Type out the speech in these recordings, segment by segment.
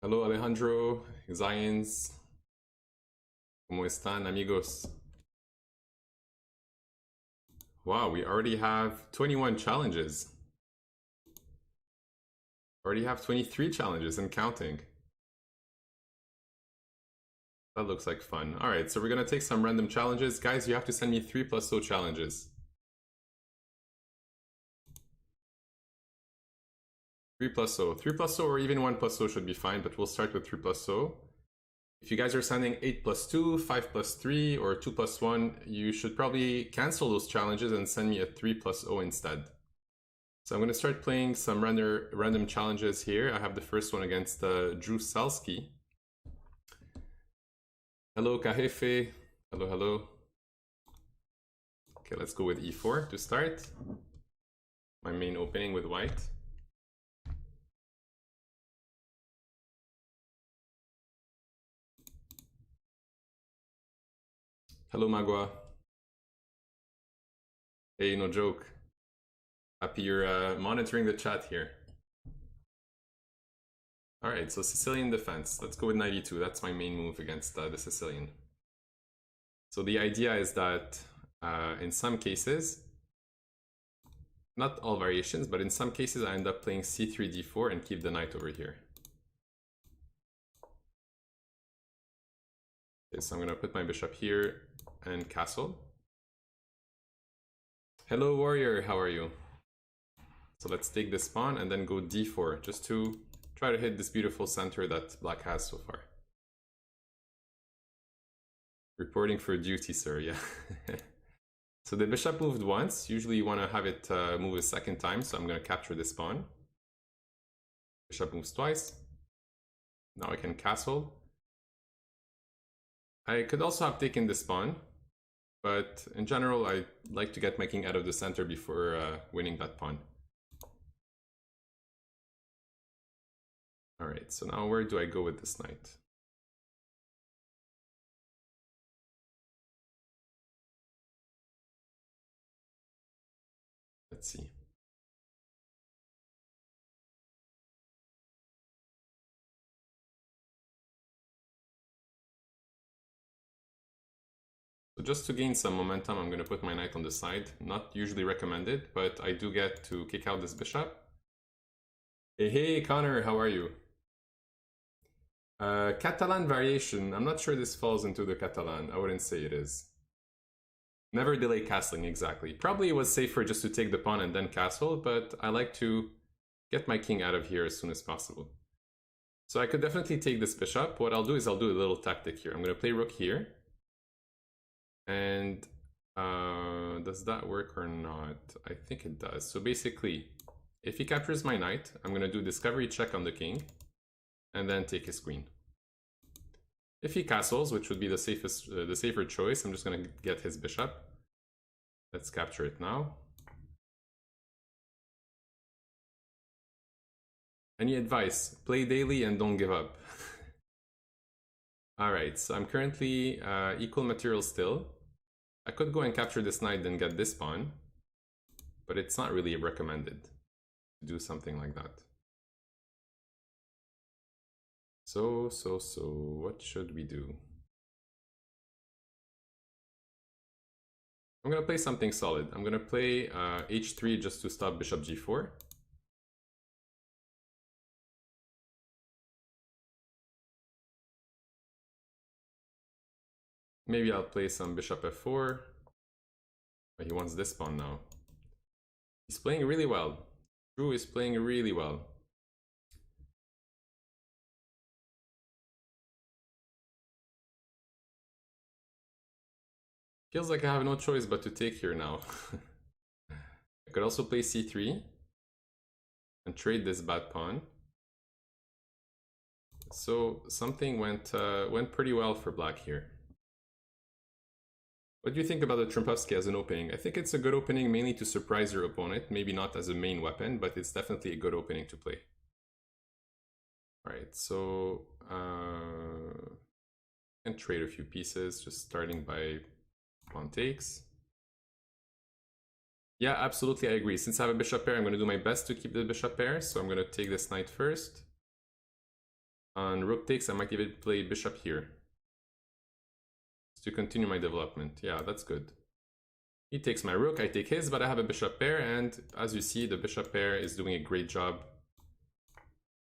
Hello Alejandro, Zions. ¿Cómo están, amigos? Wow, we already have 21 challenges. Already have 23 challenges and counting. That looks like fun. Alright, so we're gonna take some random challenges. Guys, you have to send me 3+0 challenges. 3+0. 3+0 or even 1+0 should be fine, but we'll start with 3+0. If you guys are sending 8+2, 5+3, or 2+1, you should probably cancel those challenges and send me a 3+0 instead. So I'm going to start playing some random challenges here. I have the first one against Drew Salski. Hello, Kahefe. Hello, hello. Okay, let's go with e4 to start. My main opening with white. Hello, Magua. Hey, no joke. Happy you're monitoring the chat here. Alright, so Sicilian Defense. Let's go with knight e2. That's my main move against the Sicilian. So the idea is that in some cases, not all variations, but in some cases I end up playing c3, d4 and keep the knight over here. Okay, so I'm going to put my bishop here and castle. Hello, warrior, how are you? So let's take this pawn and then go d4, just to try to hit this beautiful center that black has so far. Reporting for duty, sir, yeah. So the bishop moved once. Usually you want to have it move a second time, so I'm going to capture this pawn. Bishop moves twice. Now I can castle. I could also have taken this pawn, but in general I like to get my king out of the center before winning that pawn. Alright, so now where do I go with this knight? Let's see. So just to gain some momentum, I'm going to put my knight on the side. Not usually recommended, but I do get to kick out this bishop. Hey, Connor, how are you? Catalan variation. I'm not sure this falls into the Catalan. I wouldn't say it is. Never delay castling, exactly. Probably it was safer just to take the pawn and then castle, but I like to get my king out of here as soon as possible. So I could definitely take this bishop. What I'll do is I'll do a little tactic here. I'm going to play rook here. And does that work or not? I think it does. So basically, if he captures my knight, I'm going to do discovery check on the king and then take his queen. If he castles, which would be the safer choice, I'm just going to get his bishop. Let's capture it now. Any advice? Play daily and don't give up. Alright, so I'm currently equal material still. I could go and capture this knight and get this pawn, but it's not really recommended to do something like that. So, what should we do? I'm going to play something solid. I'm going to play h3 just to stop bishop g4. Maybe I'll play some bishop f4. But he wants this pawn now. He's playing really well. Drew is playing really well. Feels like I have no choice but to take here now. I could also play c3 and trade this bad pawn. So something went pretty well for black here. What do you think about the Trumpovsky as an opening? I think it's a good opening mainly to surprise your opponent. Maybe not as a main weapon, but it's definitely a good opening to play. Alright, so I can trade a few pieces, just starting by pawn takes. Yeah, absolutely, I agree. Since I have a bishop pair, I'm going to do my best to keep the bishop pair. So I'm going to take this knight first. On rook takes, I might even play bishop here to continue my development. Yeah, that's good. He takes my rook, I take his, but I have a bishop pair, and as you see, the bishop pair is doing a great job.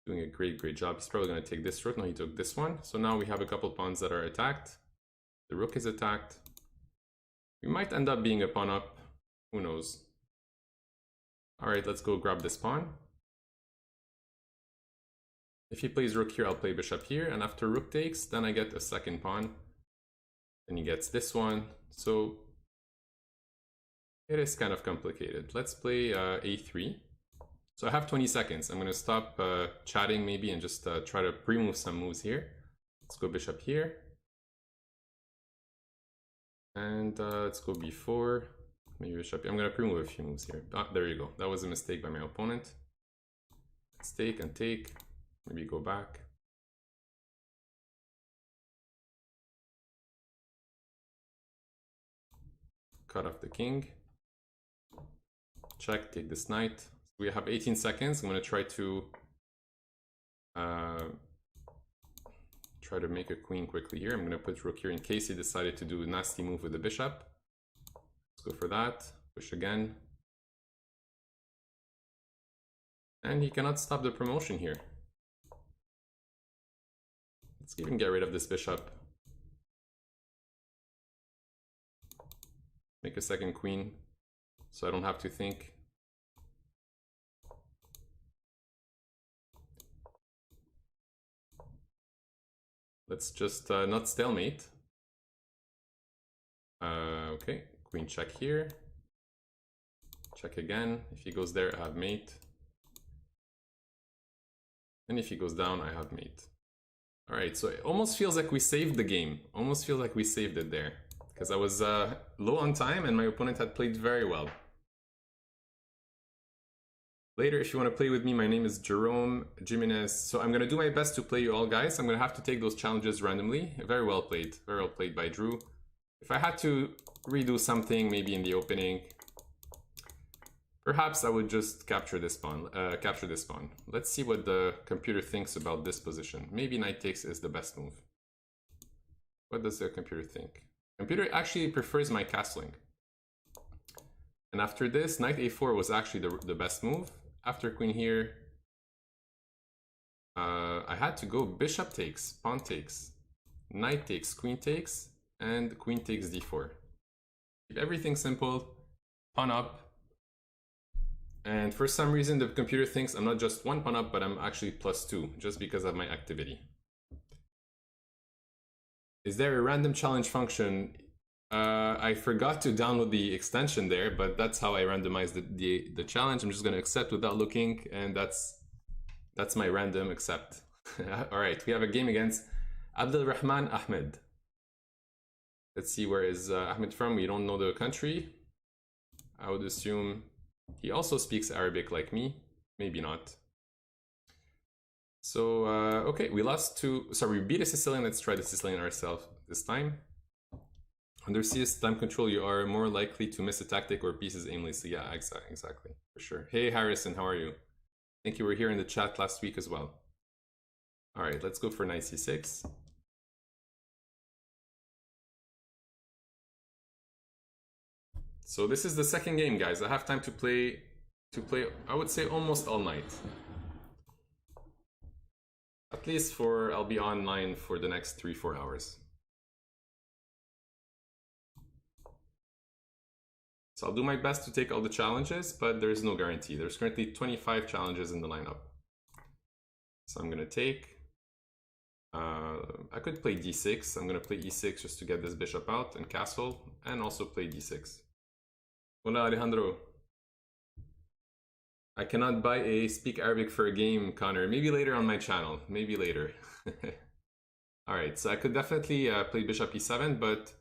Doing a great job. He's probably going to take this rook. No, he took this one. So now we have a couple pawns that are attacked. The rook is attacked. We might end up being a pawn up. Who knows? All right, let's go grab this pawn. If he plays rook here, I'll play bishop here. And after rook takes, then I get a second pawn. Then he gets this one. So it is kind of complicated. Let's play a3. So I have 20 seconds. I'm going to stop chatting maybe and just try to pre-move some moves here. Let's go bishop here. And let's go b4. Maybe bishop. I'm going to pre-move a few moves here. Ah, there you go. That was a mistake by my opponent. Let's take and take. Maybe go back. Cut off the king. Check, take this knight. We have 18 seconds. I'm going to try to make a queen quickly here. I'm going to put rook here in case he decided to do a nasty move with the bishop. Let's go for that. Push again. And he cannot stop the promotion here. Let's even get rid of this bishop. Make a second queen so I don't have to think. Let's just not stalemate. Okay, queen check here. Check again. If he goes there, I have mate. And if he goes down, I have mate. All right, so it almost feels like we saved the game. Almost feels like we saved it there. Because I was low on time and my opponent had played very well. Later, if you want to play with me, my name is Jerome Jimenez. So I'm going to do my best to play you all, guys. I'm going to have to take those challenges randomly. Very well played. Very well played by Drew. If I had to redo something, maybe in the opening, perhaps I would just capture this pawn. Let's see what the computer thinks about this position. Maybe knight takes is the best move. What does the computer think? Computer actually prefers my castling. And after this, knight a4 was actually the best move. After queen here, I had to go bishop takes, pawn takes, knight takes, queen takes, and queen takes d4. Keep everything simple, pawn up. And for some reason, the computer thinks I'm not just one pawn up, but I'm actually +2, just because of my activity. Is there a random challenge function? I forgot to download the extension there, but that's how I randomized the challenge. I'm just going to accept without looking, and that's my random accept. All right, we have a game against Abdul Rahman Ahmed. Let's see, where is Ahmed from? We don't know the country. I would assume he also speaks Arabic like me. Maybe not. So, okay, we beat a Sicilian. Let's try the Sicilian ourselves this time. Under CS time control, you are more likely to miss a tactic or pieces aimlessly. Yeah, exactly, for sure. Hey, Harrison, how are you? I think you were here in the chat last week as well. All right, let's go for knight c6. So this is the second game, guys. I have time to play, I would say, almost all night. At least I'll be online for the next 3-4 hours. So I'll do my best to take all the challenges, but there's no guarantee. There's currently 25 challenges in the lineup. So I'm gonna take, I could play d6. I'm gonna play e6 just to get this bishop out and castle, and also play d6. Hola Alejandro. I cannot buy a speak Arabic for a game, Connor. Maybe later on my channel, maybe later. All right, so I could definitely play bishop e7, but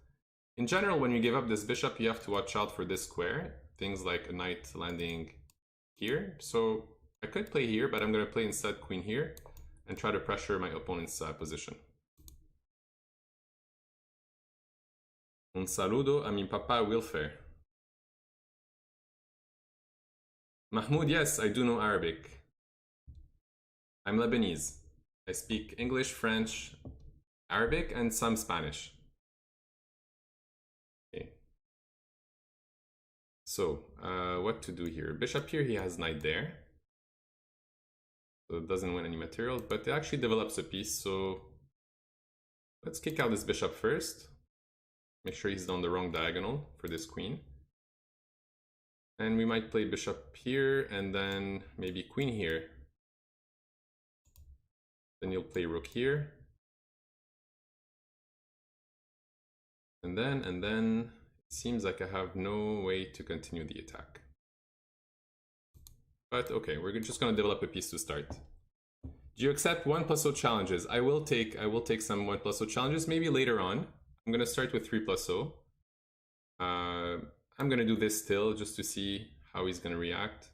in general, when you give up this bishop, you have to watch out for this square. Things like a knight landing here. So I could play here, but I'm going to play instead queen here and try to pressure my opponent's position. Un saludo a mi papá Wilfer. Mahmoud, yes, I do know Arabic. I'm Lebanese. I speak English, French, Arabic, and some Spanish. Okay. So, what to do here? Bishop here, he has knight there. So it doesn't win any material, but it actually develops a piece, so let's kick out this bishop first. Make sure he's on the wrong diagonal for this queen. And we might play bishop here, and then maybe queen here. Then you'll play rook here. And then it seems like I have no way to continue the attack. But okay, we're just gonna develop a piece to start. Do you accept 1+0 challenges? I will take some 1+0 challenges, maybe later on. I'm gonna start with 3+0. I'm gonna do this still just to see how he's gonna react.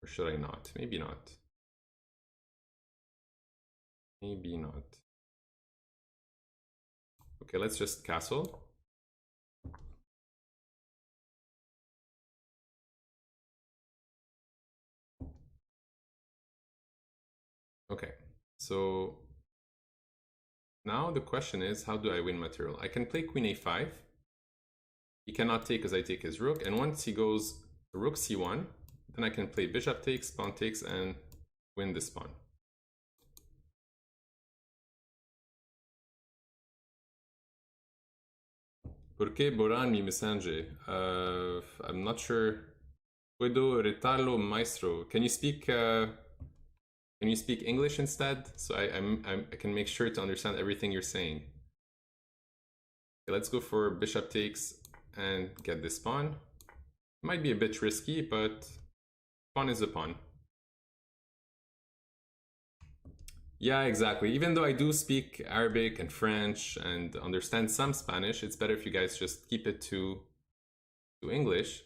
Or should I not? Maybe not. Maybe not. Okay, let's just castle. Okay, so now the question is, how do I win material? I can play queen a5. He cannot take because I take his rook, and once he goes rook c1, then I can play bishop takes, pawn takes, and win this pawn. ¿Por qué Boran mi mensaje? I'm not sure. Puedo retarlo, maestro. Can you speak English instead? So I can make sure to understand everything you're saying. Okay, let's go for bishop takes and get this pawn. Might be a bit risky, but pawn is a pawn. Yeah, exactly. Even though I do speak Arabic and French and understand some Spanish, it's better if you guys just keep it to English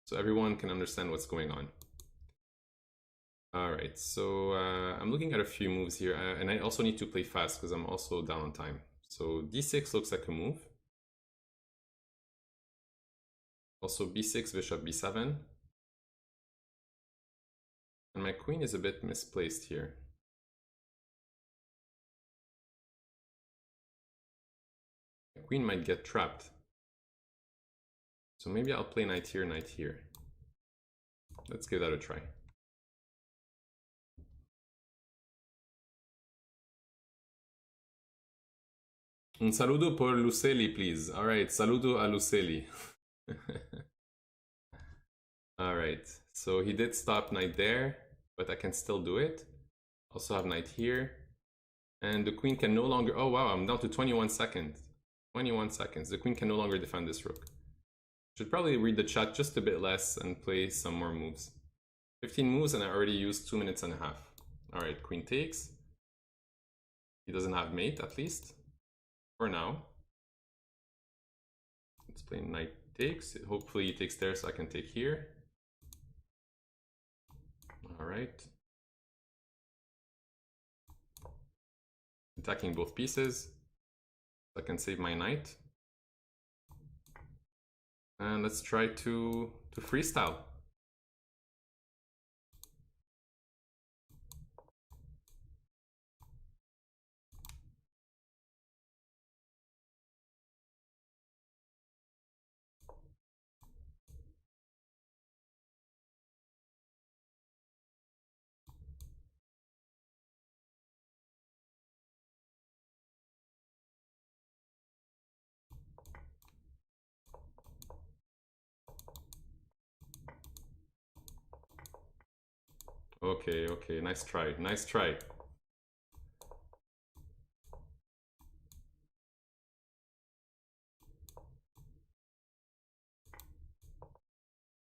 so everyone can understand what's going on. All right, so I'm looking at a few moves here, and I also need to play fast because I'm also down on time. So d6 looks like a move. Also b6, bishop b7. And my queen is a bit misplaced here. My queen might get trapped. So maybe I'll play knight here, knight here. Let's give that a try. Un saludo por Luceli, please. All right, saludo a Luceli. All right, so he did stop knight there, but I can still do it. Also have knight here. And the queen can no longer... Oh, wow, I'm down to 21 seconds. 21 seconds. The queen can no longer defend this rook. Should probably read the chat just a bit less and play some more moves. 15 moves, and I already used 2 minutes and a half. All right, queen takes. He doesn't have mate, at least. For now. Let's play knight takes. Hopefully he takes there so I can take here. All right. Attacking both pieces. So I can save my knight. And let's try to freestyle. Okay, okay, nice try, nice try.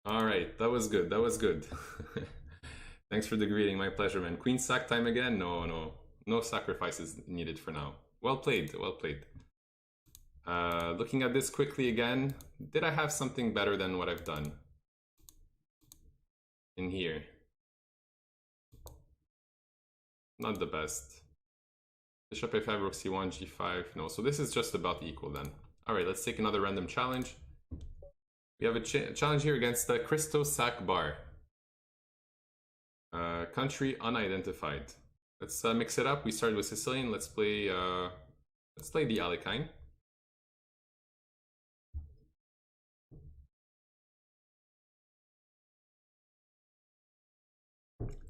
All right, that was good, that was good. Thanks for the greeting, my pleasure, man. Queen sack time again? No sacrifices needed for now. Well played, well played. Looking at this quickly again, did I have something better than what I've done in here? Not the best. Bishop a5, rook c1, g5. No, so this is just about equal then. All right, let's take another random challenge. We have a challenge here against the Christo Sakbar. Country unidentified. Let's mix it up. We started with Sicilian. Let's play the Alekhine.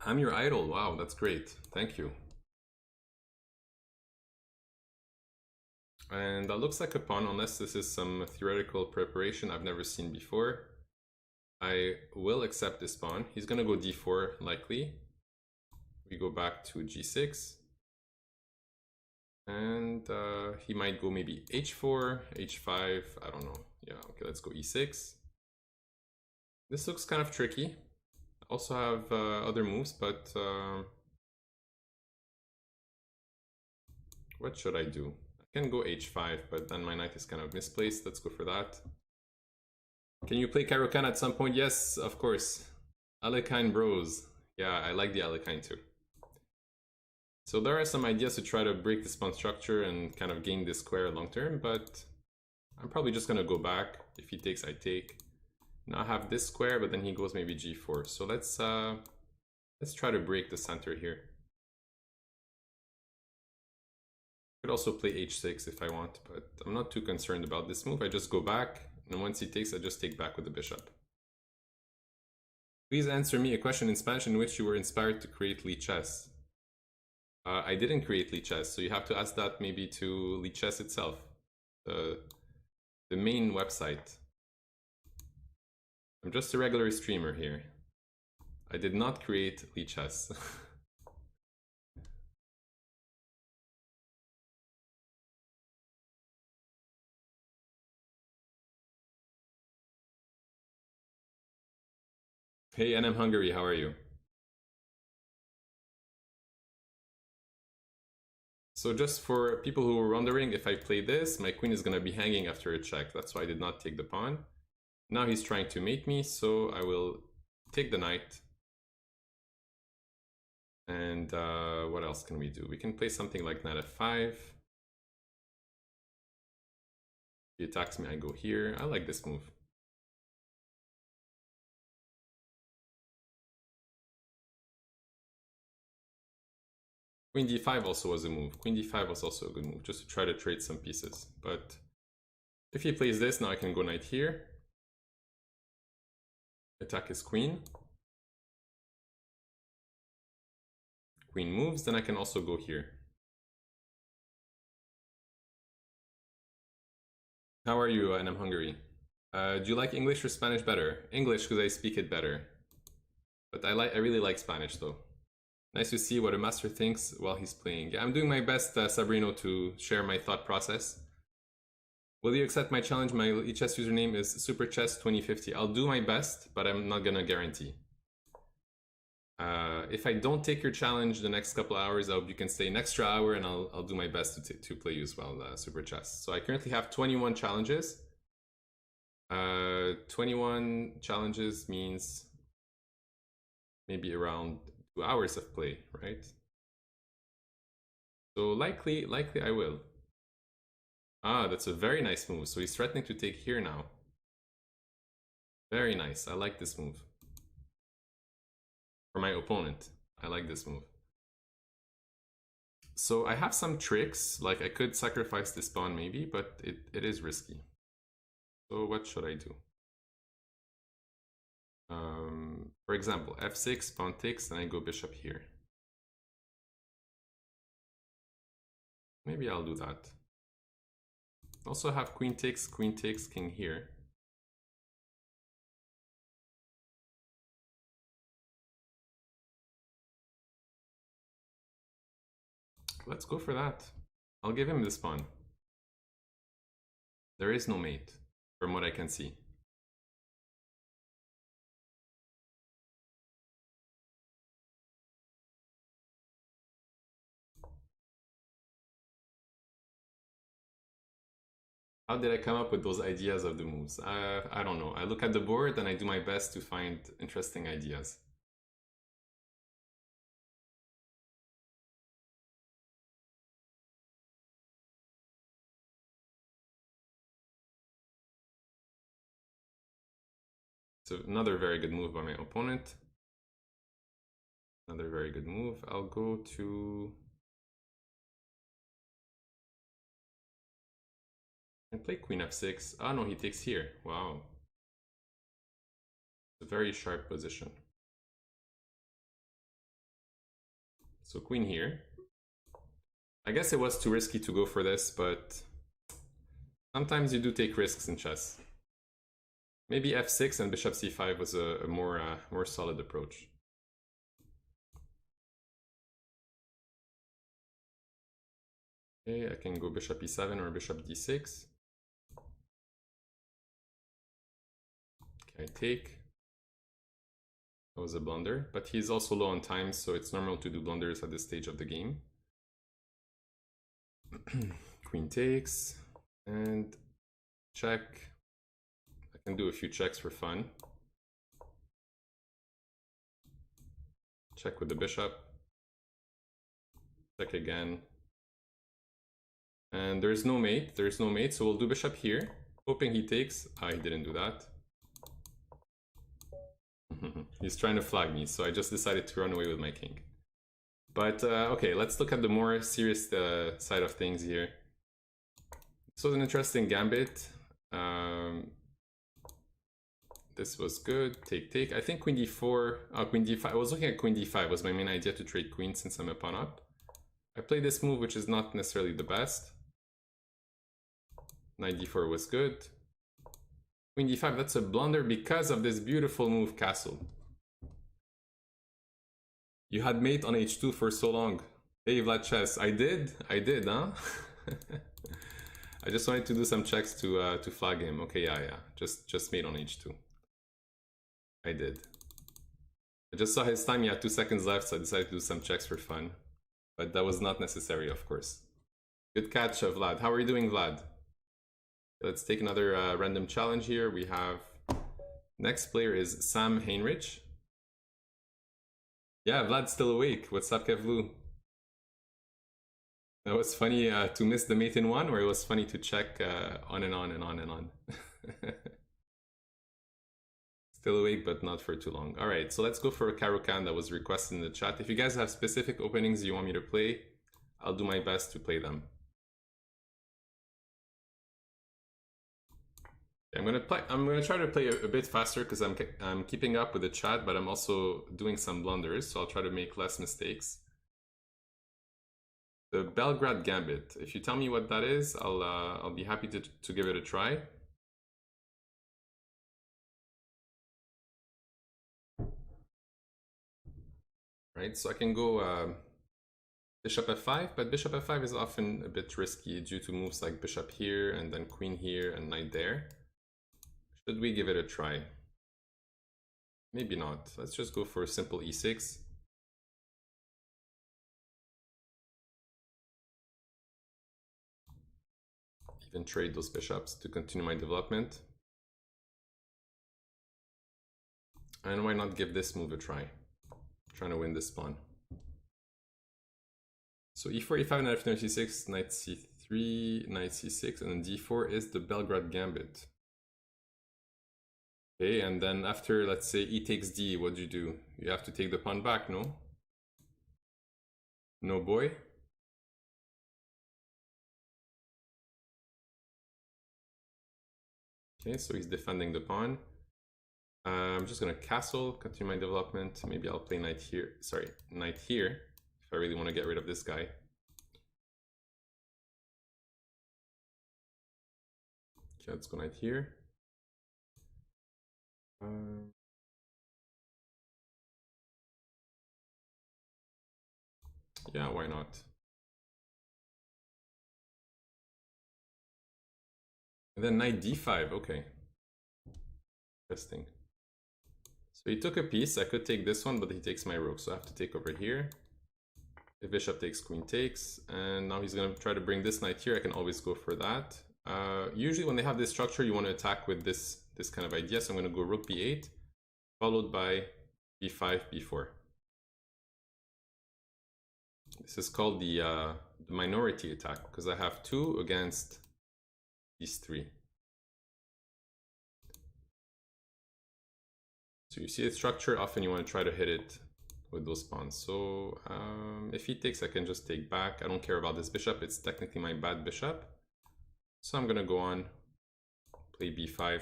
I'm your idol. Wow, that's great. Thank you. And that looks like a pawn, unless this is some theoretical preparation I've never seen before. I will accept this pawn. He's gonna go d4 likely. We go back to g6. And he might go maybe h4, h5, I don't know. Yeah, okay, let's go e6. This looks kind of tricky. I also have other moves, but what should I do? I can go h5, but then my knight is kind of misplaced. Let's go for that. Can you play Caro-Kann at some point? Yes, of course. Alekhine bros. Yeah, I like the Alekhine too. So there are some ideas to try to break this pawn structure and kind of gain this square long term, but I'm probably just gonna go back. If he takes, I take. Now I have this square, but then he goes maybe g4. So let's try to break the center here. Could also play h6 if I want, but I'm not too concerned about this move. I just go back, and once he takes, I just take back with the bishop. Please answer me a question in Spanish in which you were inspired to create Lichess. I didn't create Lichess, so you have to ask that maybe to Lichess itself, the main website. I'm just a regular streamer here. I did not create Lichess. Hey NM Hungary, how are you? So just for people who were wondering, if I play this, my queen is going to be hanging after a check. That's why I did not take the pawn. Now he's trying to mate me, so I will take the knight. And what else can we do? We can play something like knight f5. If he attacks me, I go here. I like this move. Queen d5 also was a move. Queen d5 was also a good move, just to try to trade some pieces. But if he plays this, now I can go knight here. Attack his queen. Queen moves, then I can also go here. How are you, and I'm Hungary? Do you like English or Spanish better? English, because I speak it better. But I really like Spanish though. Nice to see what a master thinks while he's playing. Yeah, I'm doing my best, Sabrino, to share my thought process. Will you accept my challenge? My Lichess username is superchess2050. I'll do my best, but I'm not gonna guarantee. If I don't take your challenge the next couple hours, I hope you can stay an extra hour, and I'll do my best to play you as well, Super Chess. So I currently have 21 challenges. 21 challenges means maybe around 2 hours of play, right? So likely I will. Ah, that's a very nice move. So he's threatening to take here now. Very nice. I like this move. For my opponent, I like this move. So I have some tricks, like I could sacrifice this pawn maybe, but it is risky. So what should I do? For example, f6, pawn takes, and I go bishop here. Maybe I'll do that. Also have queen takes, king here. Let's go for that. I'll give him this pawn. There is no mate, from what I can see. How did I come up with those ideas of the moves? I don't know. I look at the board and I do my best to find interesting ideas. So another very good move by my opponent. Another very good move. I'll go to... and play queen f6. Oh no, he takes here. Wow. It's a very sharp position. So queen here. I guess it was too risky to go for this, but sometimes you do take risks in chess. Maybe f6 and bishop c5 was a more solid approach. Okay, I can go bishop e7 or bishop d6. Okay, I take. That was a blunder, but he's also low on time, so it's normal to do blunders at this stage of the game. Queen takes, and check. I can do a few checks for fun. Check with the bishop. Check again. And there's no mate, so we'll do bishop here, hoping he takes. Ah, he didn't do that. He's trying to flag me, so I just decided to run away with my king. But okay, let's look at the more serious side of things here. This was an interesting gambit. This was good. Take. I think queen d4, queen d5. I was looking at queen d5 was my main idea to trade queen since I'm a pawn up. I played this move, which is not necessarily the best. Knight d4 was good. Queen d5, that's a blunder because of this beautiful move, castle. You had mate on h2 for so long. Hey, Vlad Chess, I did, huh? I just wanted to do some checks to flag him. Okay, yeah. Just mate on h2. I did. I just saw his time, he had 2 seconds left, so I decided to do some checks for fun. But that was not necessary, of course. Good catch, Vlad. How are you doing, Vlad? Let's take another random challenge here. We have... Next player is Sam Heinrich. Yeah, Vlad's still awake. What's up, Kevlu? That was funny to miss the mate in one, or it was funny to check on and on and on and on. Still awake, but not for too long. All right, so let's go for a Caro-Kann that was requested in the chat. If you guys have specific openings you want me to play, I'll do my best to play them. I'm gonna try to play a bit faster because I'm keeping up with the chat, but I'm also doing some blunders, so I'll try to make less mistakes. The Belgrad Gambit. If you tell me what that is, I'll be happy to give it a try. Right, so I can go bishop f5, but bishop f5 is often a bit risky due to moves like bishop here and then queen here and knight there. Should we give it a try? Maybe not. Let's just go for a simple e6. Even trade those bishops to continue my development. And why not give this move a try? I'm trying to win this pawn. So e4, e5, knight f9, c6, knight c3, knight c6, and then d4 is the Belgrad Gambit. Okay, and then after, let's say, e takes d, what do you do? You have to take the pawn back, no? No boy? Okay, so he's defending the pawn. I'm just gonna castle, continue my development. Maybe I'll play knight here. Sorry, knight here, if I really want to get rid of this guy. Okay, let's go knight here. Yeah, why not? And then knight d5, okay. Interesting. So he took a piece, I could take this one, but he takes my rook, so I have to take over here. If bishop takes, queen takes, and now he's gonna try to bring this knight here. I can always go for that. Usually when they have this structure, you want to attack with this kind of idea, so I'm gonna go rook b8, followed by b5, b4. This is called the minority attack, because I have 2 against these 3. So you see the structure, often you want to try to hit it with those pawns. So if he takes, I can just take back. I don't care about this bishop. It's technically my bad bishop. So I'm gonna go on, play b5.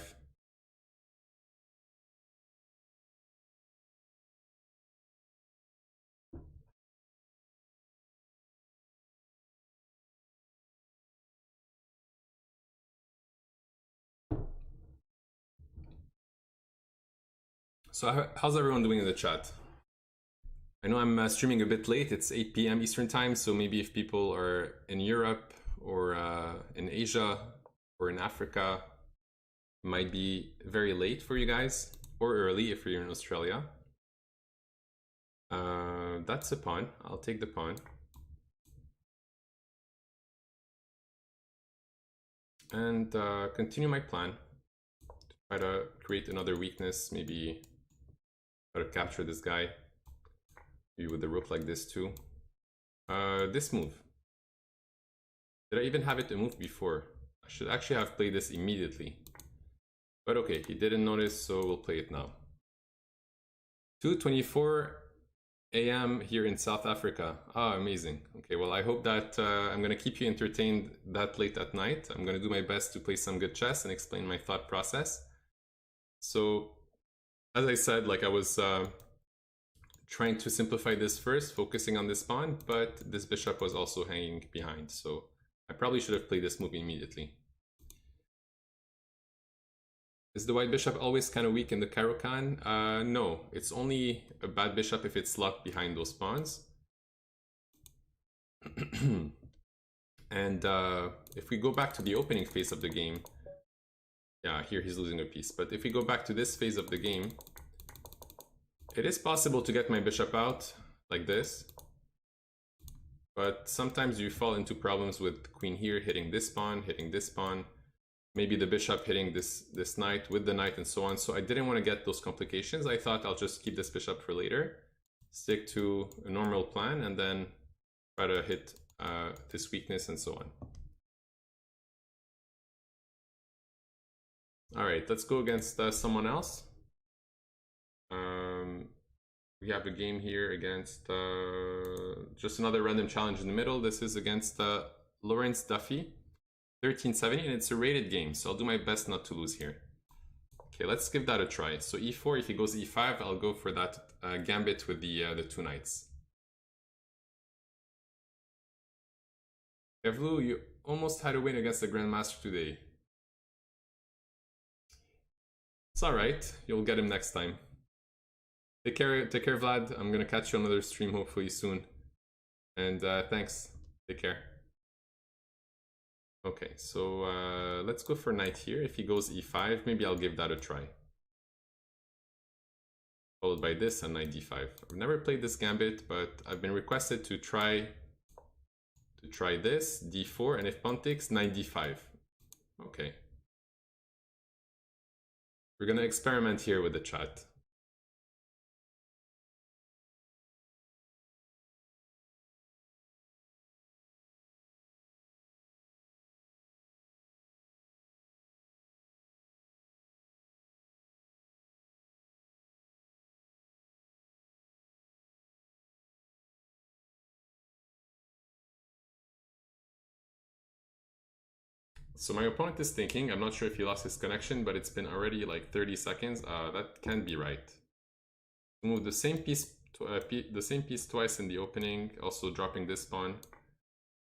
So how's everyone doing in the chat? I know I'm streaming a bit late. It's 8 p.m. Eastern time, so maybe if people are in Europe or in Asia or in Africa, it might be very late for you guys, or early if you're in Australia. That's a pawn. I'll take the pawn. And continue my plan. Try to create another weakness, maybe try to capture this guy. Maybe with the rook like this too. This move. Did I even have it to move before? I should actually have played this immediately. But okay, he didn't notice, so we'll play it now. 2:24 a.m. here in South Africa. Ah, amazing. Okay, well, I hope that I'm gonna keep you entertained that late at night. I'm gonna do my best to play some good chess and explain my thought process. So, as I said, like I was trying to simplify this first, focusing on this pawn, but this bishop was also hanging behind, so I probably should have played this move immediately. Is the white bishop always kind of weak in the Caro-Kann? No, it's only a bad bishop if it's locked behind those pawns. And if we go back to the opening phase of the game, yeah, here he's losing a piece, but if we go back to this phase of the game, it is possible to get my bishop out like this, but sometimes you fall into problems with queen here hitting this pawn, maybe the bishop hitting this knight with the knight and so on. So I didn't want to get those complications. I thought I'll just keep this bishop for later, stick to a normal plan, and then try to hit this weakness and so on. All right, let's go against someone else. We have a game here against just another random challenge in the middle. This is against Lawrence Duffy, 1370, and it's a rated game, so I'll do my best not to lose here. Okay, let's give that a try. So e4, if he goes e5, I'll go for that gambit with the two knights. Evlu, you almost had a win against the Grandmaster today. It's alright, you'll get him next time. Take care, Vlad. I'm gonna catch you on another stream hopefully soon. And thanks. Take care. Okay, so let's go for knight here. If he goes e5, maybe I'll give that a try. Followed by this and knight d5. I've never played this gambit, but I've been requested to try this, d4, and if pawn takes, knight d5. Okay. We're gonna experiment here with the chat. So my opponent is thinking, I'm not sure if he lost his connection, but it's been already like 30 seconds. That can't be right. Move the same piece twice in the opening, also dropping this pawn.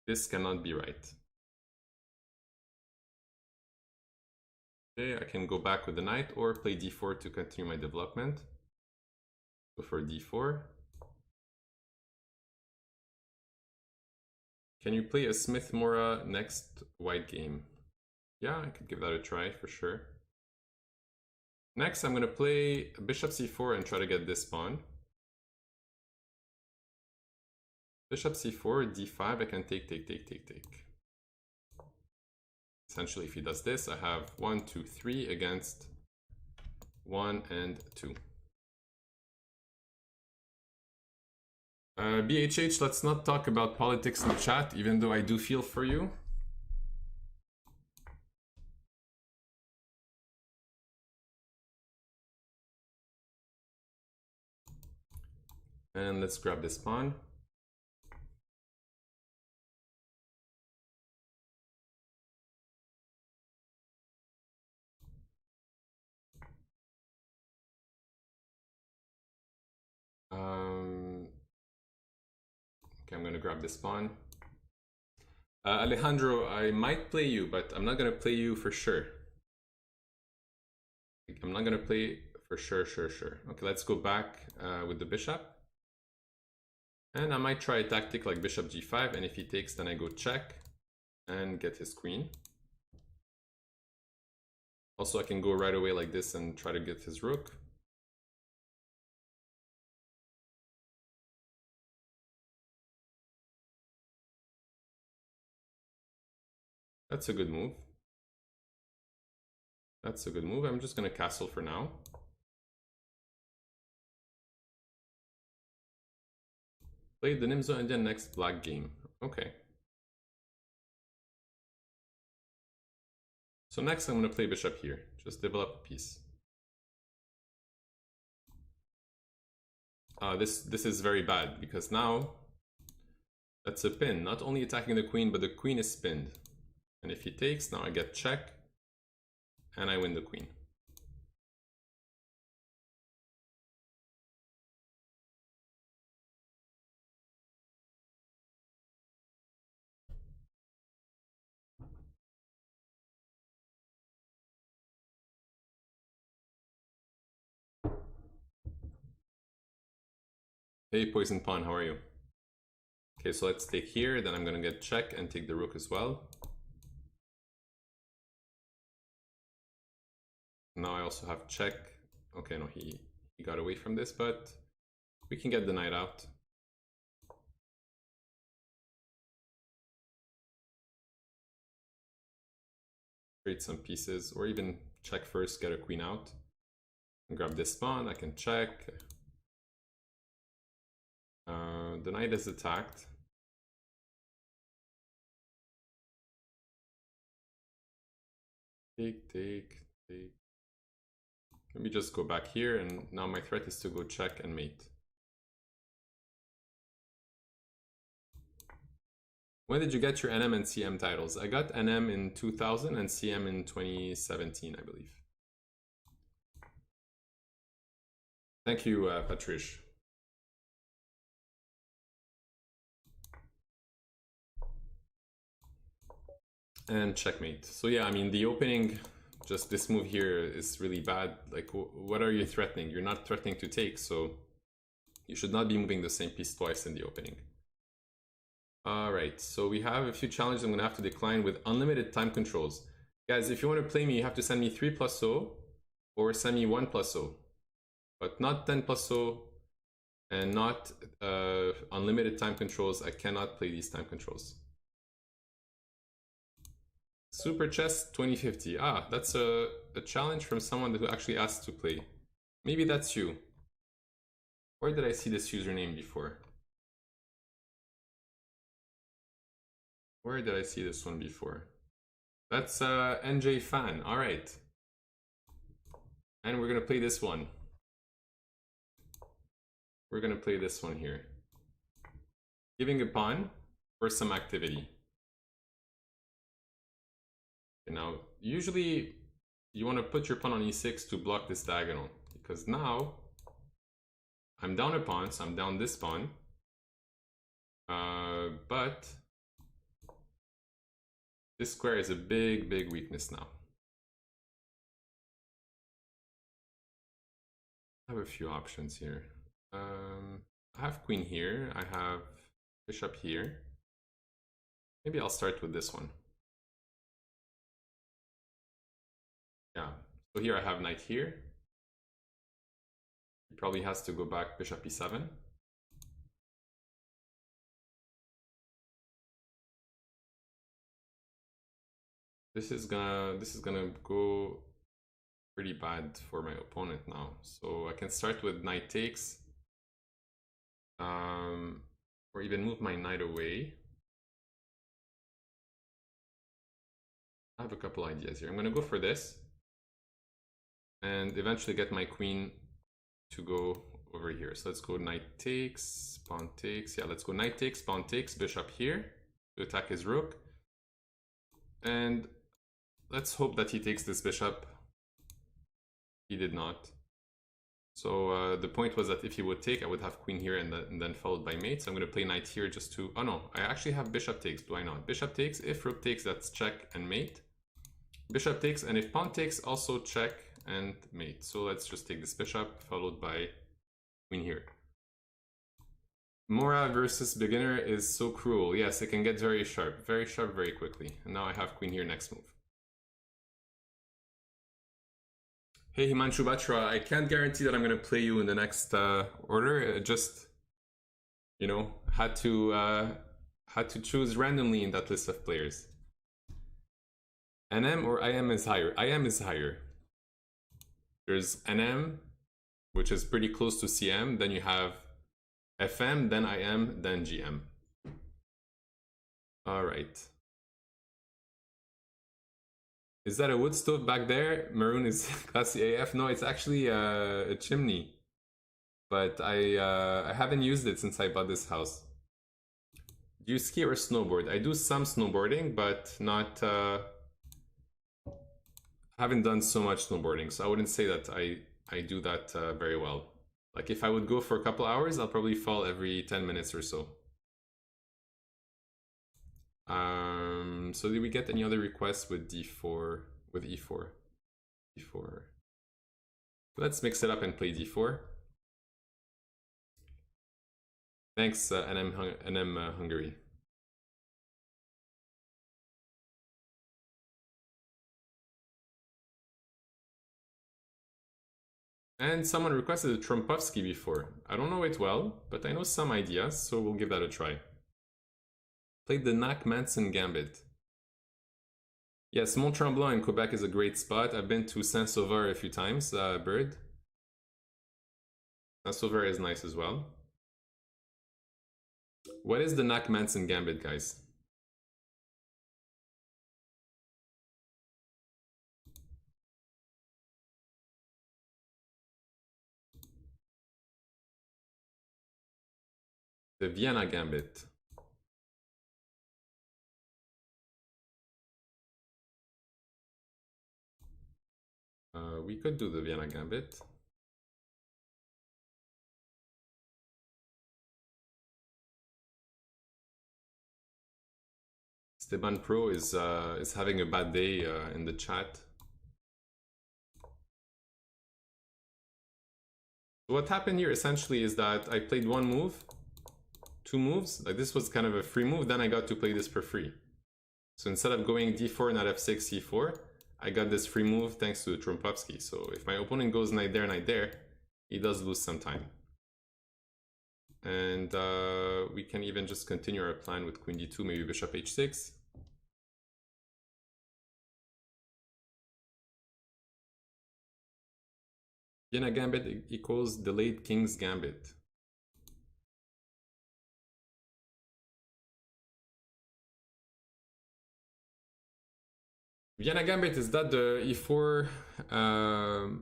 This cannot be right. Okay, I can go back with the knight or play d4 to continue my development. Go for d4. Can you play a Smith-Morra next white game? Yeah, I could give that a try for sure. Next, I'm going to play bishop c4 and try to get this pawn. Bishop c4, d5, I can take. Essentially, if he does this, I have 1, 2, 3 against 1 and 2. BHH, let's not talk about politics in the chat, even though I do feel for you. And let's grab this pawn. Okay, I'm gonna grab this pawn. Alejandro, I might play you, but I'm not gonna play you for sure. I'm not gonna play for sure. Okay, let's go back with the bishop. And I might try a tactic like bishop g5, and if he takes, then I go check and get his queen. Also, I can go right away like this and try to get his rook. That's a good move. That's a good move. I'm just gonna castle for now. Play the Nimzo and then next black game. Okay. So next I'm gonna play bishop here. Just develop a piece. This is very bad because now that's a pin. Not only attacking the queen, but the queen is pinned. And if he takes, now I get check and I win the queen. Hey Poison Pawn, how are you? Okay, so let's take here, then I'm gonna get check and take the rook as well. Now I also have check. Okay, no, he got away from this, but we can get the knight out. Trade some pieces, or even check first, get a queen out. And grab this pawn, I can check. The knight is attacked. Take. Let me just go back here, and now my threat is to go check and mate. When did you get your NM and CM titles? I got NM in 2000 and CM in 2017, I believe. Thank you, Patrice. And checkmate. So yeah, I mean, the opening, just this move here is really bad. Like, what are you threatening? You're not threatening to take, so you should not be moving the same piece twice in the opening. Alright, so we have a few challenges I'm going to have to decline with unlimited time controls. Guys, if you want to play me, you have to send me 3+0 or send me 1+0. But not 10+0 and not unlimited time controls. I cannot play these time controls. Super Chess 2050. Ah, that's a challenge from someone who actually asked to play. Maybe that's you. Where did I see this username before? Where did I see this one before? That's NJ Fan. All right. And we're going to play this one. We're going to play this one here. Giving a pawn for some activity. Okay, now, usually you want to put your pawn on e6 to block this diagonal. Because now I'm down a pawn, so I'm down this pawn. But this square is a big weakness now. I have a few options here. I have queen here. I have bishop here. Maybe I'll start with this one. Yeah, so here I have knight here. He probably has to go back bishop e7. This is gonna go pretty bad for my opponent now. So I can start with knight takes, or even move my knight away. I have a couple ideas here. I'm gonna go for this, and eventually get my queen to go over here. So let's go knight takes, pawn takes. Yeah, let's go knight takes, pawn takes, bishop here to attack his rook. And let's hope that he takes this bishop. He did not. So the point was that if he would take, I would have queen here and then followed by mate. So I'm going to play knight here just to... Oh no, I actually have bishop takes, do I not? Bishop takes, if rook takes, that's check and mate. Bishop takes, and if pawn takes, also check and mate. So let's just take this bishop, followed by queen here. Mora versus beginner is so cruel. Yes, it can get very sharp very quickly. And now I have queen here next move. Hey Himanshu Batra, I can't guarantee that I'm going to play you in the next order. It just, you know, had to choose randomly in that list of players. NM or IM is higher? IM is higher. There's NM, which is pretty close to CM. Then you have FM, then IM, then GM. All right. Is that a wood stove back there? Maroun is classy AF. No, it's actually a chimney. But I haven't used it since I bought this house. Do you ski or snowboard? I do some snowboarding, but not... haven't done so much snowboarding, so I wouldn't say that I do that very well. Like if I would go for a couple hours, I'll probably fall every 10 minutes or so. So did we get any other requests with D4, with E4? D4. Let's mix it up and play D4. Thanks, NM Hungary. And someone requested a Trompovsky before. I don't know it well, but I know some ideas, so we'll give that a try. Played the Knack-Manson Gambit. Yes, Mont-Tremblant in Quebec is a great spot. I've been to Saint-Sauveur a few times, Bird. Saint-Sauveur is nice as well. What is the Knack-Manson Gambit, guys? The Vienna Gambit. We could do the Vienna Gambit. Esteban Pro is having a bad day in the chat. What happened here essentially is that I played one move, two moves, like this was kind of a free move, then I got to play this for free. So instead of going d4, knight f6, c4, I got this free move thanks to Trompovsky. So if my opponent goes knight there, he does lose some time. And we can even just continue our plan with queen d2, maybe bishop h6. Vienna Gambit equals delayed King's Gambit. Vienna Gambit, is that the e4, e4,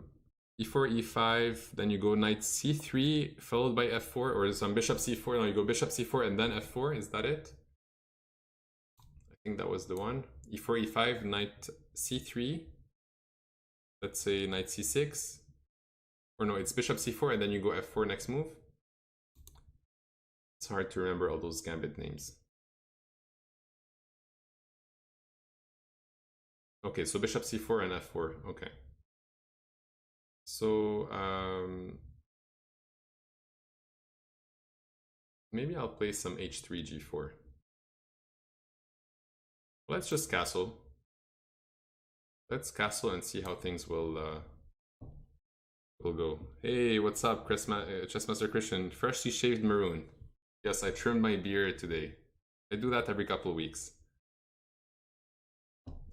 e5, then you go knight c3 followed by f4, or some bishop c4, now you go bishop c4 and then f4, is that it? I think that was the one. e4, e5, knight c3, let's say knight c6, or no, it's bishop c4 and then you go f4 next move. It's hard to remember all those Gambit names. Okay, so bishop c4 and f4, okay. So, maybe I'll play some h3, g4. Let's just castle. Let's castle and see how things will go. Hey, what's up, Chessmaster Christian? Freshly shaved Maroun. Yes, I trimmed my beard today. I do that every couple of weeks.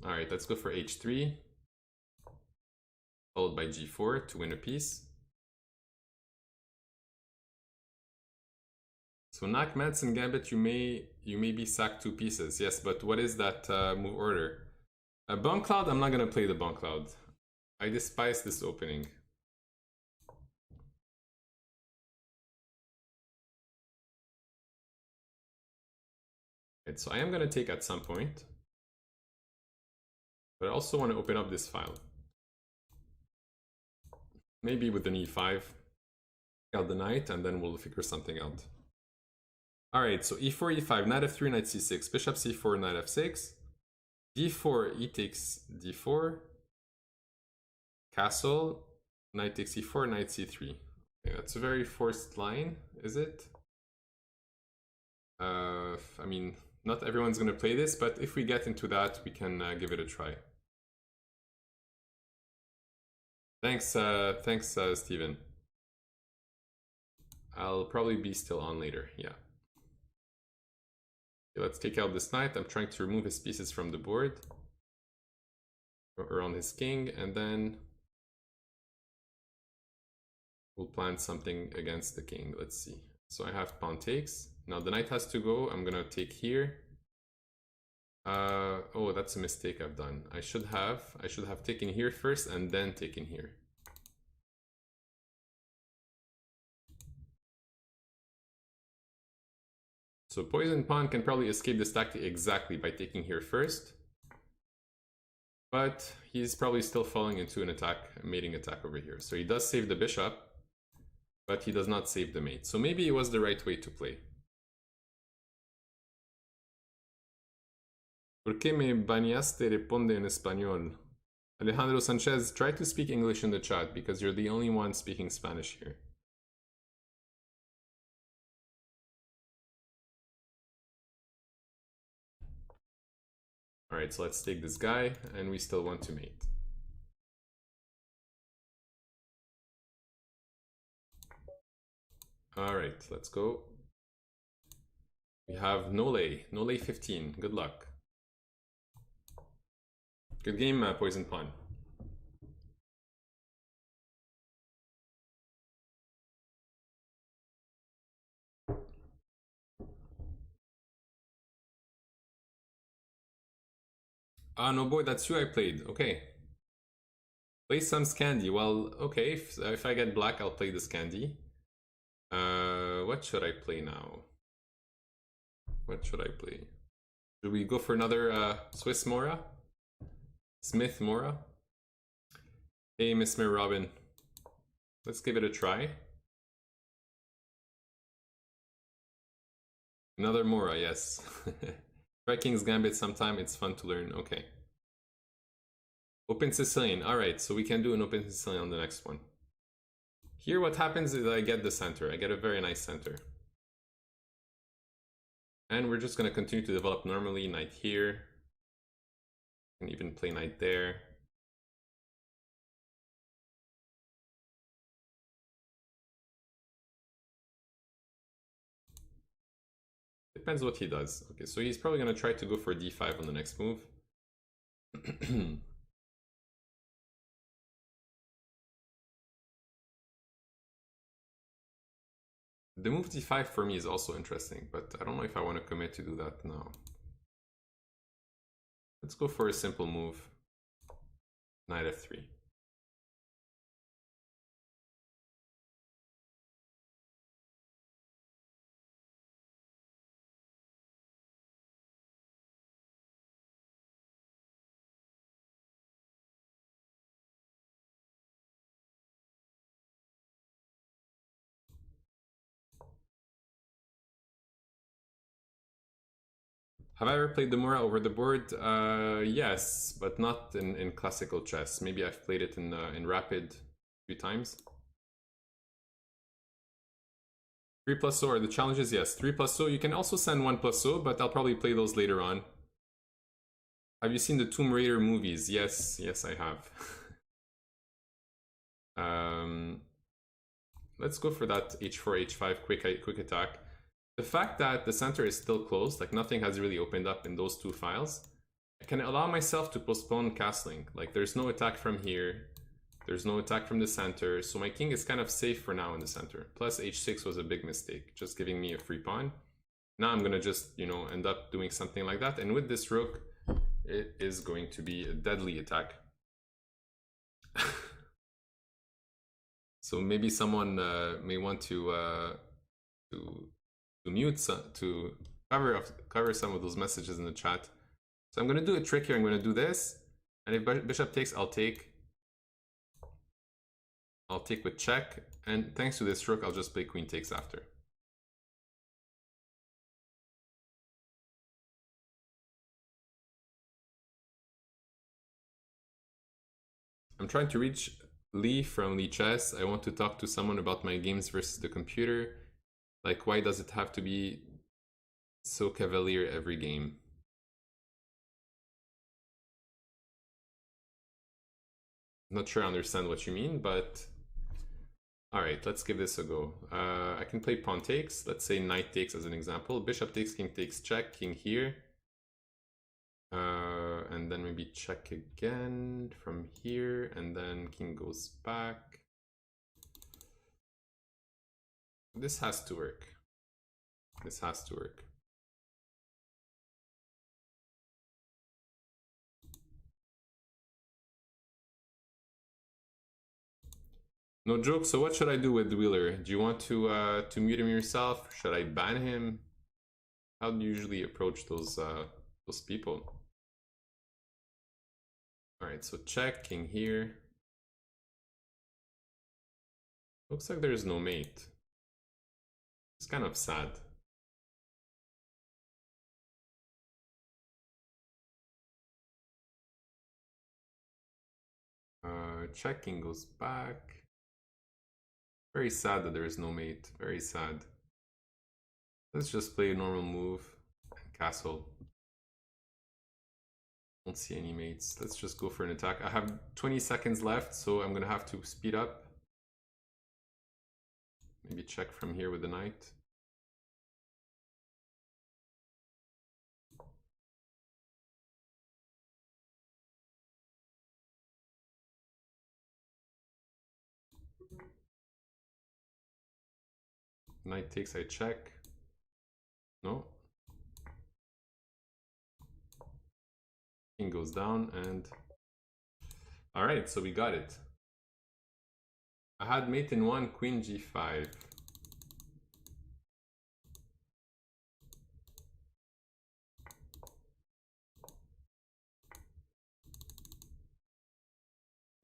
Alright, let's go for h3, followed by g4 to win a piece. So Knack-Manson Gambit, you may be sacked 2 pieces. Yes, but what is that move order? A Bomb Cloud, I'm not going to play the Bomb Cloud. I despise this opening. Right, so I am going to take at some point. But I also want to open up this file. Maybe with an e5. Out the knight, and then we'll figure something out. Alright, so e4, e5, knight f3, knight c6, bishop c4, knight f6, d4, e takes d4, castle, knight takes e4, knight c3. Okay, that's a very forced line, is it? I mean, not everyone's going to play this, but if we get into that, we can give it a try. Thanks, Steven. I'll probably be still on later, yeah. Okay, let's take out this knight. I'm trying to remove his pieces from the board around his king, and then we'll plan something against the king. Let's see. So I have pawn takes. Now the knight has to go. I'm gonna take here. Oh, that's a mistake I've done. I should have taken here first and then taken here. So poison pawn can probably escape this tactic exactly by taking here first. But he's probably still falling into an attack, a mating attack over here. So he does save the bishop, but he does not save the mate. So maybe it was the right way to play. ¿Por qué me bañaste? Responde en español. Alejandro Sanchez, try to speak English in the chat because you're the only one speaking Spanish here. Alright, so let's take this guy, and we still want to mate. Alright, let's go. We have Nole 15. Good luck. Good game, Poison Pawn. Ah, no boy, that's you I played. Okay. Play some Scandi. Well, okay, if I get black, I'll play the Scandi. What should I play now? What should I play? Should we go for another Swiss Mora? Smith Mora? Hey, Miss Mir Robin. Let's give it a try. Another Mora, yes. Try King's Gambit sometime, it's fun to learn. Okay. Open Sicilian. Alright, so we can do an Open Sicilian on the next one. Here what happens is I get the center. I get a very nice center. And we're just going to continue to develop normally. Knight here. And even play knight there. Depends what he does. Okay, so he's probably going to try to go for d5 on the next move. The move d5 for me is also interesting, but I don't know if I want to commit to do that now. Let's go for a simple move. Knight f3. Have I ever played the Mora over the board? Yes, but not in classical chess. Maybe I've played it in Rapid a few times. 3+0 are the challenges? Yes, 3+0. You can also send 1+0, but I'll probably play those later on. Have you seen the Tomb Raider movies? Yes, yes I have. Let's go for that h4, h5 quick attack. The fact that the center is still closed, like nothing has really opened up in those two files, I can allow myself to postpone castling. Like there's no attack from here, there's no attack from the center, so my king is kind of safe for now in the center. Plus h6 was a big mistake, just giving me a free pawn. Now I'm gonna just, you know, end up doing something like that, and with this rook, it is going to be a deadly attack. So maybe someone may want to cover some of those messages in the chat. So I'm going to do a trick here. I'm going to do this. And if bishop takes, I'll take with check. And thanks to this rook, I'll just play queen takes after. I'm trying to reach Lee from Lichess. I want to talk to someone about my games versus the computer. Like, why does it have to be so cavalier every game? Not sure I understand what you mean, but all right, let's give this a go. I can play pawn takes. Let's say knight takes as an example. Bishop takes, king takes, check, king here. And then maybe check again from here, and then king goes back. This has to work. This has to work. No joke. So what should I do with Wheeler? Do you want to mute him yourself? Should I ban him? How do you usually approach those people? All right, so check, king here. Looks like there's no mate. It's kind of sad. Check, king goes back. Very sad that there is no mate. Very sad. Let's just play a normal move and castle. Don't see any mates. Let's just go for an attack. I have 20 seconds left, so I'm gonna have to speed up. Maybe check from here with the knight. Knight takes, I check. No. King goes down, and all right, so we got it. I had mate in 1, queen g5.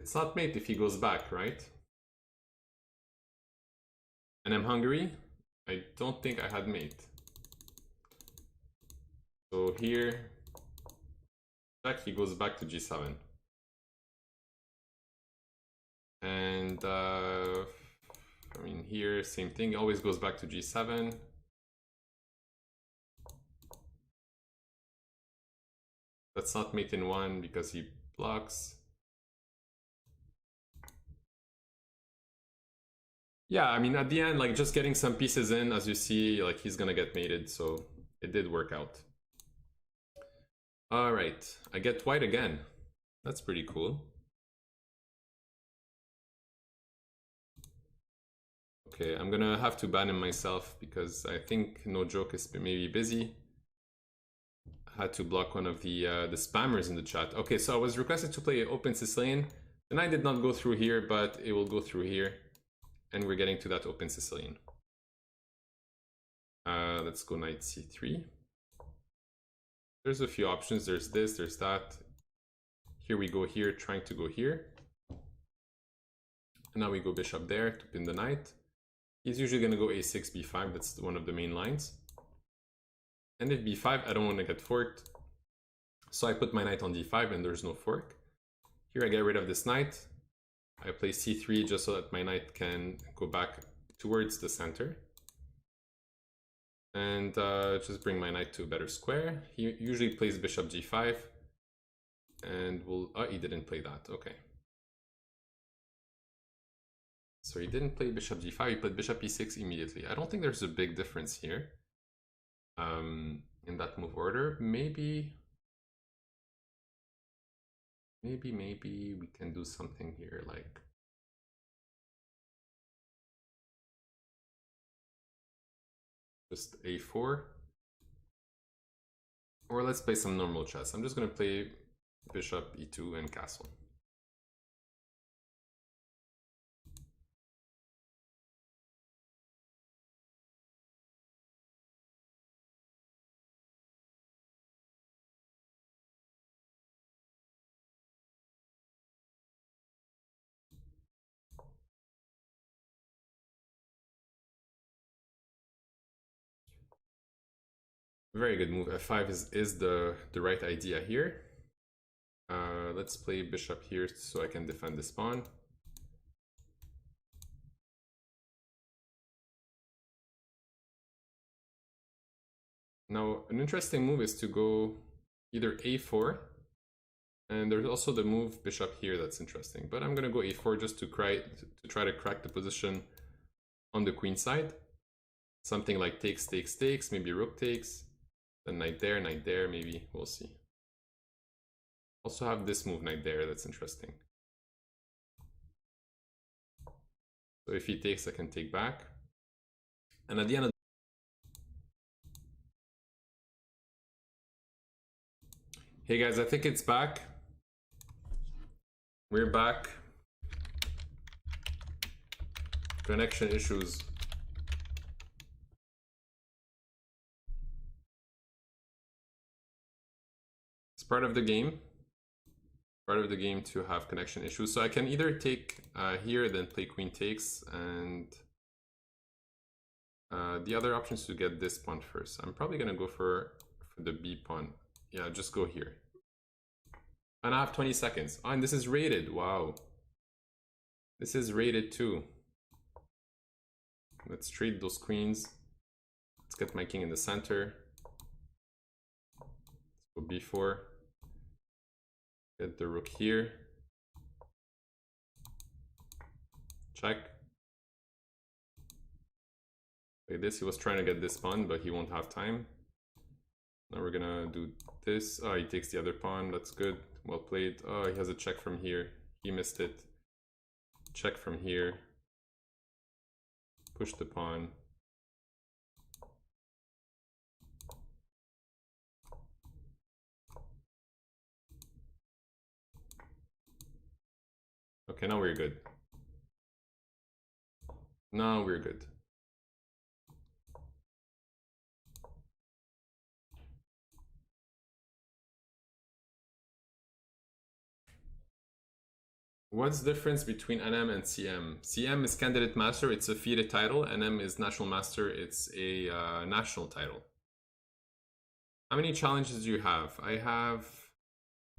It's not mate if he goes back, right? And I'm Hungary. I don't think I had mate. So here, check, he goes back to g7. And I mean, here, same thing, always goes back to g7. That's not mate in 1 because he blocks. Yeah, I mean, at the end, like, just getting some pieces in, as you see, like, he's gonna get mated, so it did work out. All right, I get white again. That's pretty cool. Okay, I'm gonna have to ban him myself because I think No Joke is maybe busy. I had to block one of the spammers in the chat. Okay, so I was requested to play open Sicilian. The knight did not go through here, but it will go through here. And we're getting to that open Sicilian. Let's go knight c3. There's a few options. There's this, there's that. Here we go here, trying to go here. And now we go bishop there to pin the knight. He's usually going to go a6, b5. That's one of the main lines. And if b5, I don't want to get forked. So I put my knight on d5 and there's no fork. Here I get rid of this knight. I play c3 just so that my knight can go back towards the center. And just bring my knight to a better square. He usually plays bishop g5. And we'll... Oh, he didn't play that. Okay. So he didn't play bishop g5, he played bishop e6 immediately. I don't think there's a big difference here in that move order. Maybe we can do something here like just a4. Or let's play some normal chess. I'm just going to play bishop e2 and castle. Very good move. F5 is the right idea here. Let's play bishop here so I can defend this pawn. Now, an interesting move is to go either a4, and there's also the move bishop here that's interesting. But I'm gonna go a4 just to try to crack the position on the queen side. Something like takes, takes, takes, maybe rook takes, then knight there, maybe, we'll see. Also have this move knight there, that's interesting. So if he takes, I can take back. And at the end of Hey guys, I think it's back. We're back. Connection issues. It's part of the game. Part of the game to have connection issues. So I can either take here, then play queen takes, and the other option is to get this pawn first. I'm probably gonna go for the B pawn. Yeah, just go here. And I have 20 seconds. Oh, and this is rated. Wow. This is rated too. Let's trade those queens. Let's get my king in the center. Let's go b4. Get the rook here. Check. Like this, he was trying to get this pawn, but he won't have time. Now we're gonna do this. Oh, he takes the other pawn. That's good. Well played. Oh, he has a check from here. He missed it. Check from here. Push the pawn. Okay, now we're good. Now we're good. What's the difference between NM and CM? CM is Candidate Master, it's a FIDE title. NM is National Master, it's a national title. How many challenges do you have? I have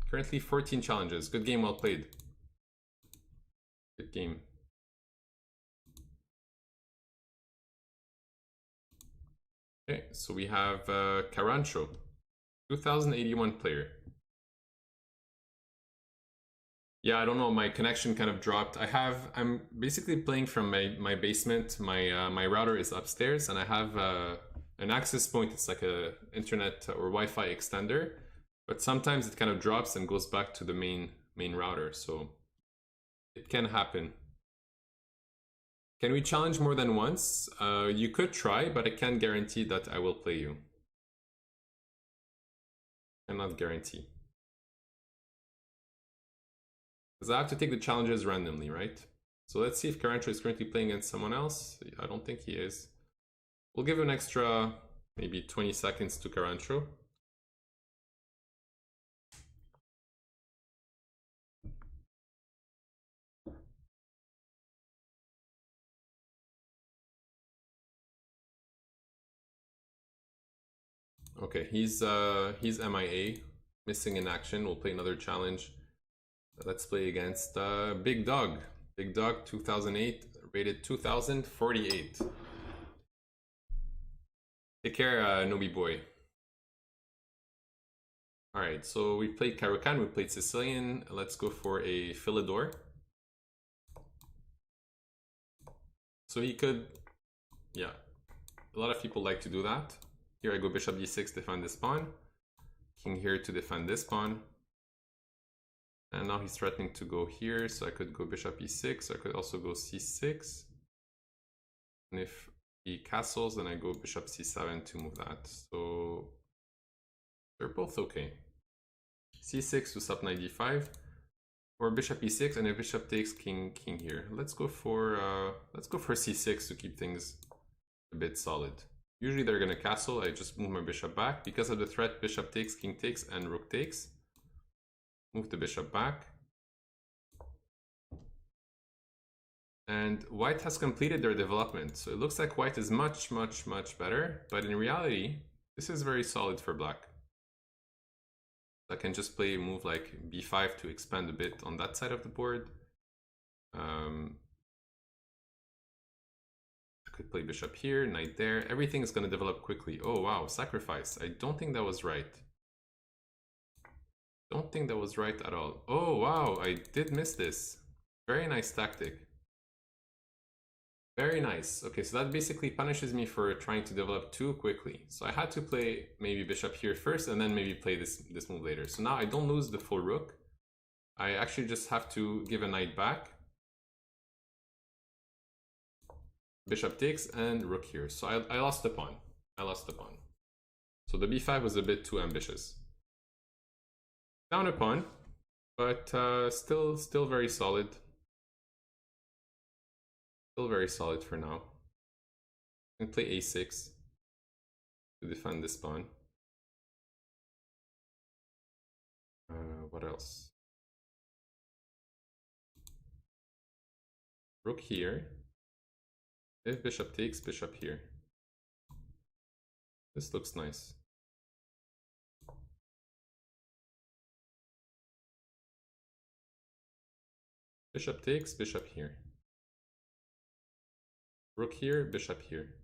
currently 14 challenges. Good game, well played. Good game. Okay, so we have Carancho, 2081 player. Yeah, I don't know, my connection kind of dropped. I'm basically playing from my basement. My router is upstairs, and I have an access point. It's like a internet or Wi-Fi extender, but sometimes it kind of drops and goes back to the main router, so it can happen. Can we challenge more than once? You could try, but I can't guarantee that I will play you. Cannot guarantee. Because I have to take the challenges randomly, right? So let's see if Carancho is currently playing against someone else. I don't think he is. We'll give an extra maybe 20 seconds to Carancho. Okay, he's MIA, missing in action. We'll play another challenge. Let's play against Big Dog. Big Dog 2008, rated 2048. Take care, Nobi boy. Alright, so we played Caro-Kann, we played Sicilian. Let's go for a Philidor. So he could, yeah, a lot of people like to do that. Here I go bishop d6, defend this pawn. King here to defend this pawn. And now he's threatening to go here, so I could go bishop e6, I could also go c6. And if he castles, then I go bishop c7 to move that. So they're both okay. c6 to sub knight d5, or bishop e6, and if bishop takes, king here. Let's go for c6 to keep things a bit solid. Usually they're gonna castle. I just move my bishop back because of the threat. Bishop takes, and rook takes. Move the bishop back. And white has completed their development. So it looks like white is much better. But in reality, This is very solid for black. I can just play a move like b5 to expand a bit on that side of the board. I could play bishop here, knight there. Everything is going to develop quickly. Oh wow, sacrifice. I don't think that was right. Don't think that was right at all. Oh wow, I did miss this. Very nice tactic. Very nice. Okay, so that basically punishes me for trying to develop too quickly. So I had to play maybe bishop here first and then maybe play this move later. So now I don't lose the full rook. I actually just have to give a knight back. Bishop takes and rook here. So I lost the pawn. I lost the pawn. So the b5 was a bit too ambitious. Down a pawn, but still very solid. Still very solid for now. I can play a6 to defend this pawn. What else? Rook here. If bishop takes, bishop here. This looks nice. Bishop takes, bishop here. Rook here, bishop here.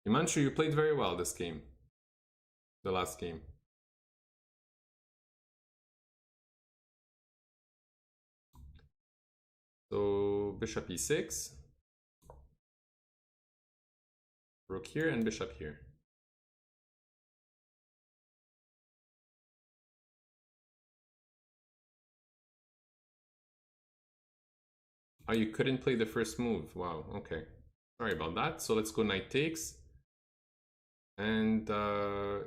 Himanshu, you played very well this game. The last game. So bishop e6. Rook here and bishop here. Oh, you couldn't play the first move. Wow, okay. Sorry about that. So let's go knight takes. And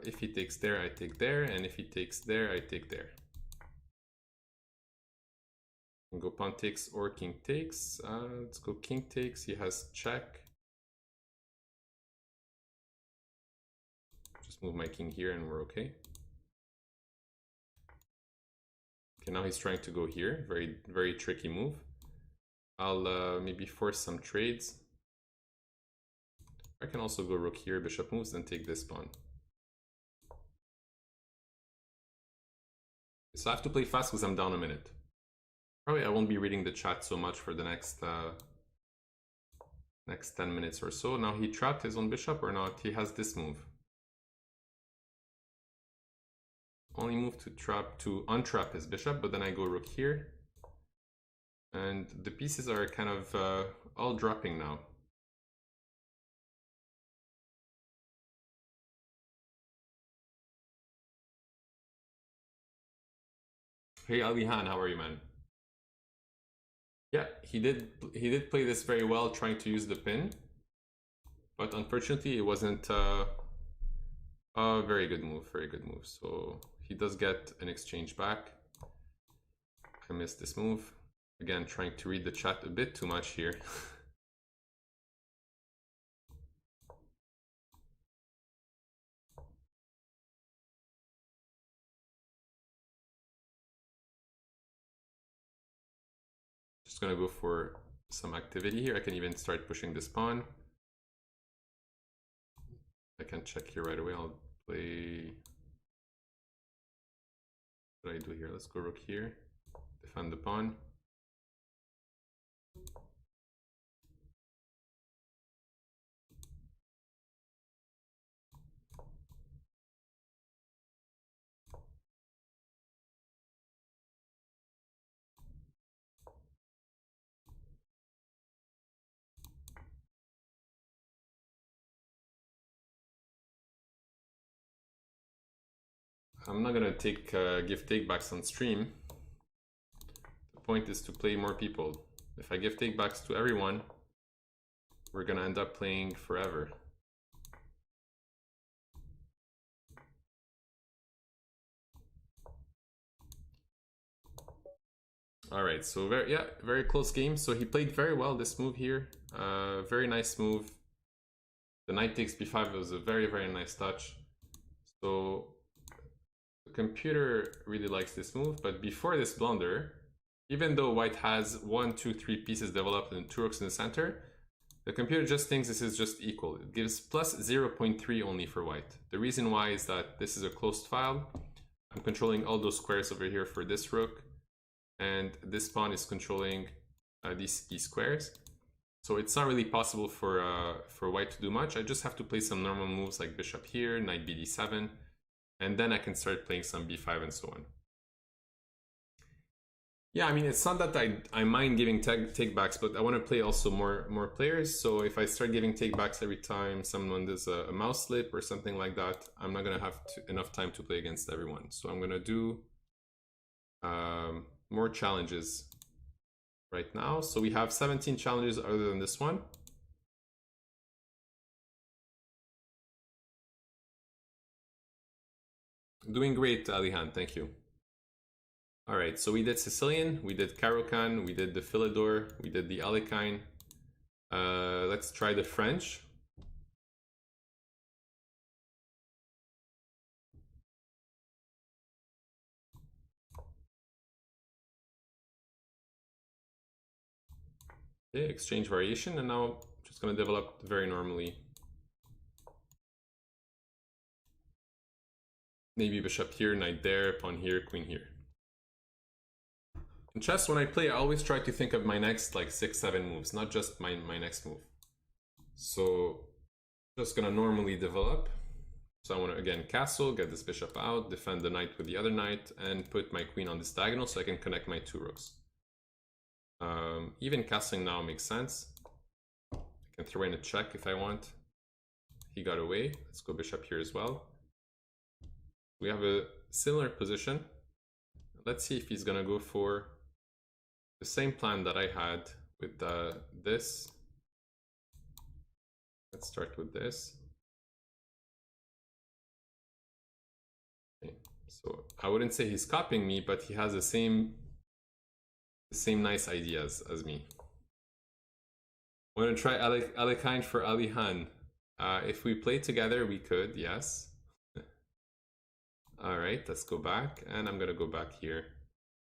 if he takes there, I take there. And if he takes there, I take there. Go pawn takes or king takes. Let's go king takes. He has check. Just move my king here and we're okay. Okay, now he's trying to go here. Very tricky move. I'll maybe force some trades. I can also go rook here, bishop moves, and take this pawn. So I have to play fast because I'm down a minute. Probably I won't be reading the chat so much for the next 10 minutes or so. Now he trapped his own bishop or not? He has this move. Only move to untrap his bishop, but then I go rook here. And the pieces are kind of all dropping now. Hey Alihan, how are you, man? Yeah, he did play this very well, trying to use the pin, but unfortunately it wasn't a very good move. So he does get an exchange back. I missed this move. Again, trying to read the chat a bit too much here. Just gonna go for some activity here. I can even start pushing this pawn. I can check here right away. I'll play. What do I do here? Let's go rook here. Defend the pawn. I'm not gonna take give takebacks on stream. The point is to play more people. If I give takebacks to everyone, we're gonna end up playing forever. All right, so very close game. So he played very well this move here. Very nice move. The knight takes b5 was a very nice touch. So the computer really likes this move, but before this blunder, even though white has 1, 2, 3 pieces developed and 2 rooks in the center, The computer just thinks this is just equal. It gives plus 0.3 only for white. The reason why is that this is a closed file. I'm controlling all those squares over here for this rook, and this pawn is controlling these squares. So it's not really possible for white to do much. I just have to play some normal moves like bishop here, knight bd7, and then I can start playing some b5 and so on. Yeah, I mean, it's not that I mind giving takebacks, but I want to play also more players. So if I start giving takebacks every time someone does a mouse slip or something like that, I'm not going to have enough time to play against everyone. So I'm going to do more challenges right now. So we have 17 challenges other than this one. Doing great, Alihan, thank you. All right, so we did Sicilian, we did Caro-Kann, we did the Philidor, we did the Alekhine. Let's try the French. Okay, exchange variation, and now just going to develop very normally. Maybe bishop here, knight there, pawn here, queen here. In chess, when I play, I always try to think of my next like 6-7 moves, not just my next move. So just gonna normally develop. So I want to again castle, get this bishop out, defend the knight with the other knight, and put my queen on this diagonal so I can connect my two rooks. Even castling now makes sense. I can throw in a check if I want. He got away. Let's go bishop here as well. We have a similar position. Let's see if he's gonna go for the same plan that I had with this. Let's start with this. Okay. So I wouldn't say he's copying me, but he has the same nice ideas as me. I'm gonna try Alekhine for Alihan. If we play together, we could, yes. All right, let's go back, and I'm gonna go back here,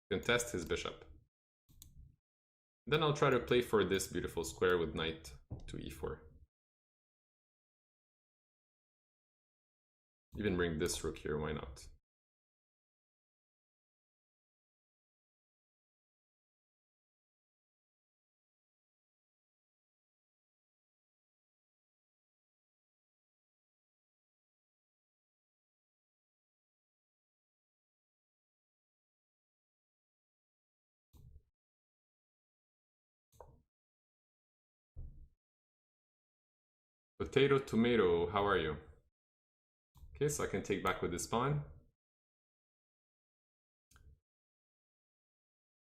contest his bishop. Then I'll try to play for this beautiful square with knight to e4. Even bring this rook here, why not? Potato, tomato, how are you? Okay, so I can take back with this pawn.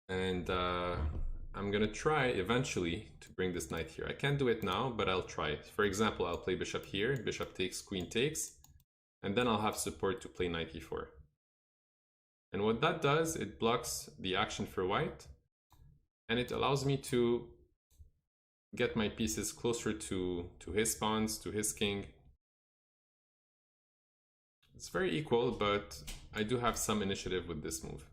And I'm gonna try eventually to bring this knight here. I can't do it now, but I'll try. For example, I'll play bishop here, bishop takes, queen takes, and then I'll have support to play knight e4. And what that does, it blocks the action for white, and it allows me to get my pieces closer to his pawns, to his king. It's very equal, but I do have some initiative with this move.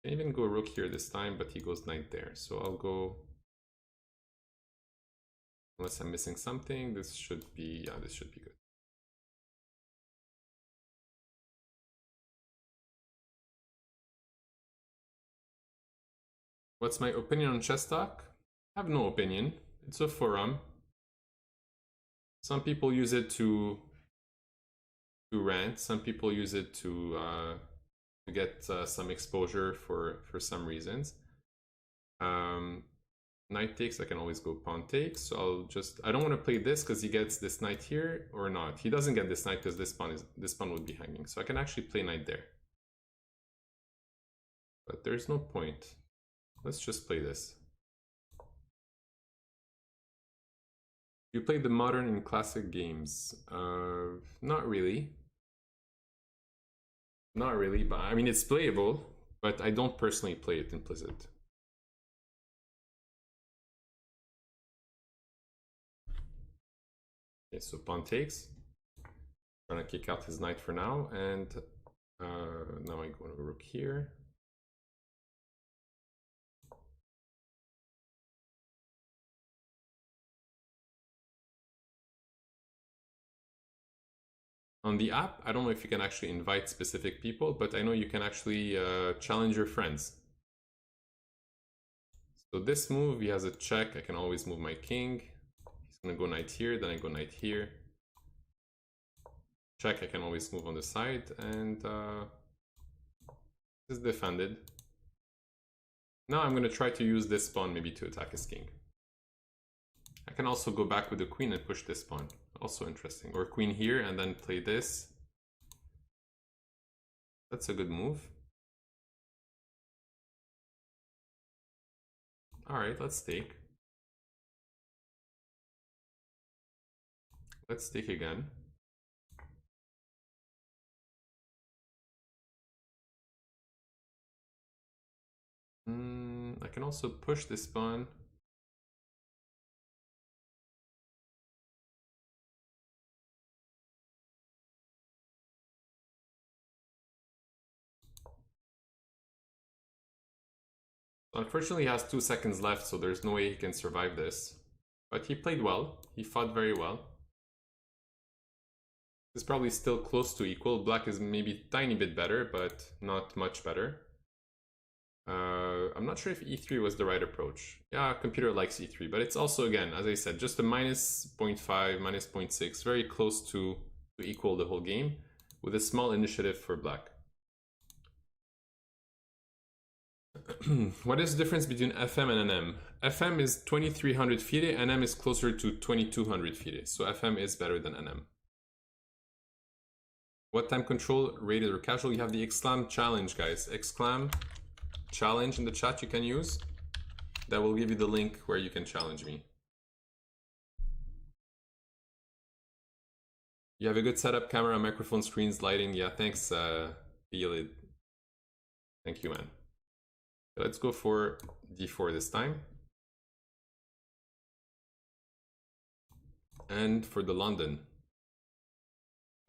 I can even go rook here this time, but he goes knight there. So I'll go, unless I'm missing something, this should be, yeah, this should be good. What's my opinion on chess talk? I have no opinion. It's a forum. Some people use it to rant. Some people use it to get some exposure for some reasons. Knight takes, I can always go pawn takes. So I don't want to play this because he gets this knight here or not. He doesn't get this knight because this pawn would be hanging. So I can actually play knight there. But there's no point. Let's just play this. You play the modern and classic games? Not really. Not really, but I mean, it's playable, but I don't personally play it implicit. Okay, so pawn takes. Trying to kick out his knight for now, and now I go to rook here. On the app, I don't know if you can actually invite specific people, but I know you can actually challenge your friends. So this move, he has a check. I can always move my king. He's gonna go knight here, then I go knight here. Check, I can always move on the side, and this is defended. Now I'm gonna try to use this pawn maybe to attack his king. I can also go back with the queen and push this pawn. Also interesting. Or queen here and then play this. That's a good move. Alright, let's take. Let's take again. I can also push this pawn. Unfortunately, he has 2 seconds left, so there's no way he can survive this. But he played well. He fought very well. It's probably still close to equal. Black is maybe a tiny bit better, but not much better. I'm not sure if e3 was the right approach. Yeah, computer likes e3, but it's also, again, as I said, just a minus 0.5, minus 0.6, very close to equal the whole game, with a small initiative for black. What is the difference between FM and NM? FM is 2300 FIDE, NM is closer to 2200 FIDE, so FM is better than NM. What time control, rated or casual? You have the Exclam challenge, guys. Exclam challenge in the chat you can use. That will give you the link where you can challenge me. You have a good setup, camera, microphone, screens, lighting. Yeah, thanks, Elid. Thank you, man. Let's go for d4 this time. And for the London.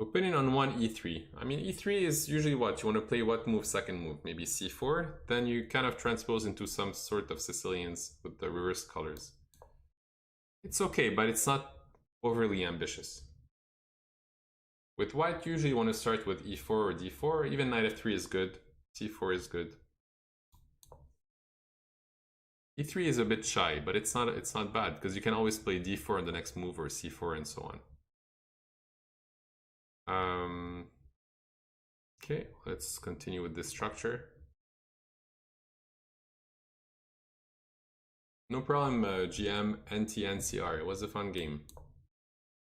Opinion on 1 e3. I mean, e3 is usually what? You want to play what move, second move? Maybe c4? Then you kind of transpose into some sort of Sicilians with the reversed colors. It's okay, but it's not overly ambitious. With white, usually you want to start with e4 or d4. Even knight f3 is good. c4 is good. e3 is a bit shy, but it's not bad because you can always play d4 in the next move or c4 and so on. Okay, let's continue with this structure. No problem, GM, NT, NCR. It was a fun game.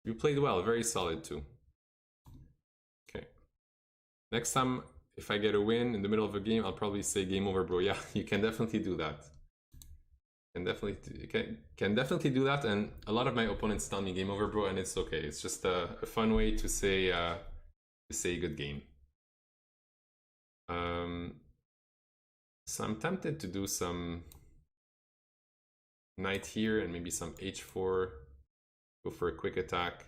You played well, very solid too. Okay. Next time, if I get a win in the middle of a game, I'll probably say game over, bro. Yeah, you can definitely do that. Can definitely do that, and a lot of my opponents tell me game over, bro, and it's okay. It's just a fun way to say good game. So I'm tempted to do some knight here and maybe some h4, go for a quick attack.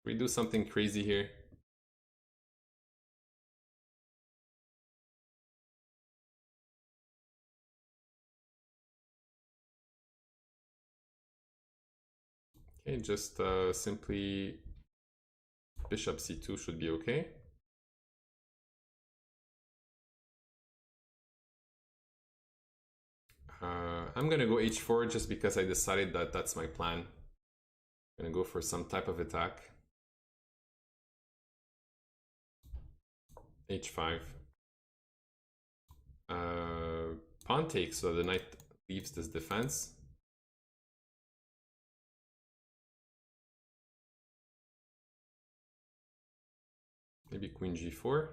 We do something crazy here. Okay, just simply bishop c2 should be okay. I'm gonna go h4 just because I decided that that's my plan. I'm gonna go for some type of attack. h5. Pawn takes, so the knight leaves this defense. Maybe queen g4.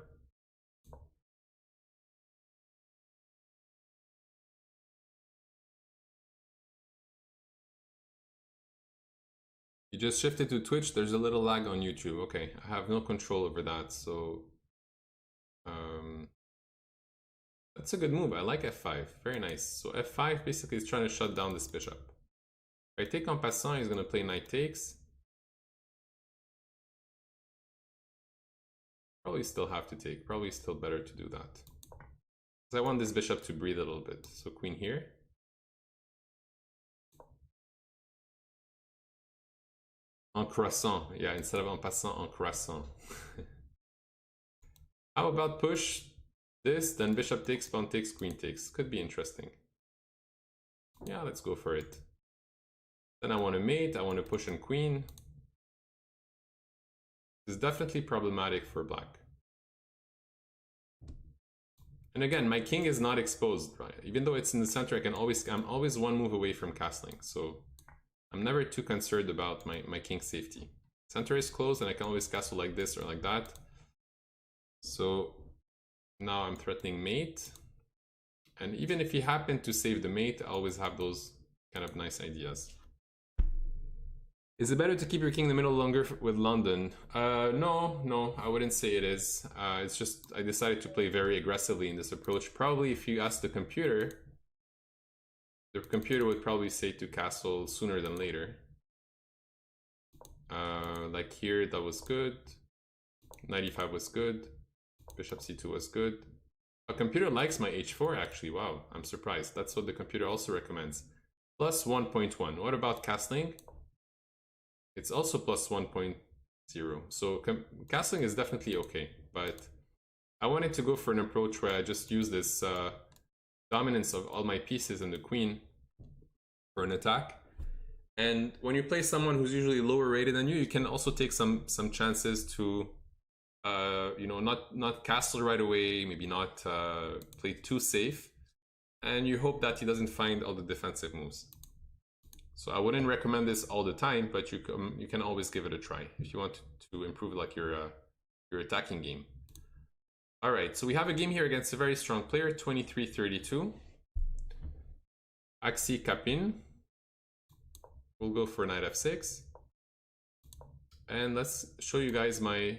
You just shifted to Twitch, there's a little lag on YouTube. Okay, I have no control over that, so that's a good move. I like f5, very nice. So f5 basically is trying to shut down this bishop. If I take en passant, he's gonna play knight takes. Probably still have to take, probably still better to do that. Because I want this bishop to breathe a little bit. So queen here. En croissant, yeah, instead of en passant, en croissant. How about push this, then bishop takes, pawn takes, queen takes? Could be interesting. Yeah, let's go for it. Then I want to mate, I want to push in queen. It's definitely problematic for black. And again, my king is not exposed, right? Even though it's in the center, I'm always one move away from castling. So I'm never too concerned about my king's safety. Center is closed and I can always castle like this or like that. So now I'm threatening mate. And even if he happened to save the mate, I always have those kind of nice ideas. Is it better to keep your king in the middle longer with London? No, I wouldn't say it is. It's just I decided to play very aggressively in this approach. Probably if you ask the computer would probably say to castle sooner than later. Like here, that was good. 95 was good. Bishop c2 was good. A computer likes my h4 actually. Wow, I'm surprised. That's what the computer also recommends. Plus 1.1. What about castling? It's also plus 1.0. So castling is definitely okay, but I wanted to go for an approach where I just use this dominance of all my pieces and the queen for an attack. And when you play someone who's usually lower rated than you can also take some chances to you know, not castle right away, maybe not play too safe, and you hope that he doesn't find all the defensive moves. So I wouldn't recommend this all the time, but you can always give it a try if you want to improve like your attacking game. All right, so we have a game here against a very strong player, 23-32. Axi Kapin. We'll go for knight f6, and let's show you guys my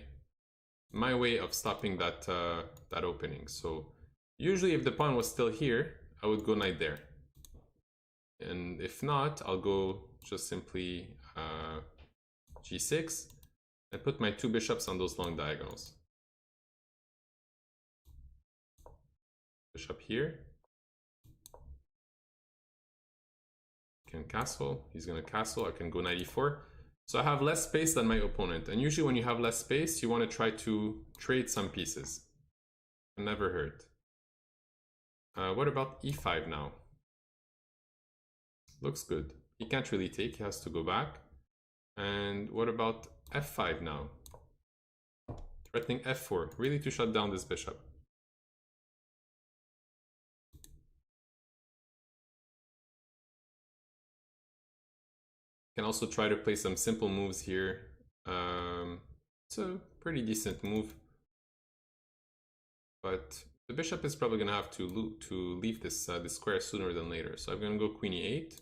way of stopping that opening. So usually if the pawn was still here, I would go knight there. And if not, I'll go just simply g6 and put my two bishops on those long diagonals. Bishop here. Can castle. He's going to castle. I can go knight e4. So I have less space than my opponent. And usually when you have less space, you want to try to trade some pieces. It never hurt. What about e5 now? Looks good. He can't really take, he has to go back. And what about f5 now? Threatening f4, really to shut down this bishop. Can also try to play some simple moves here. It's a pretty decent move. But the bishop is probably going to have to leave this square sooner than later. So I'm going to go queen e8.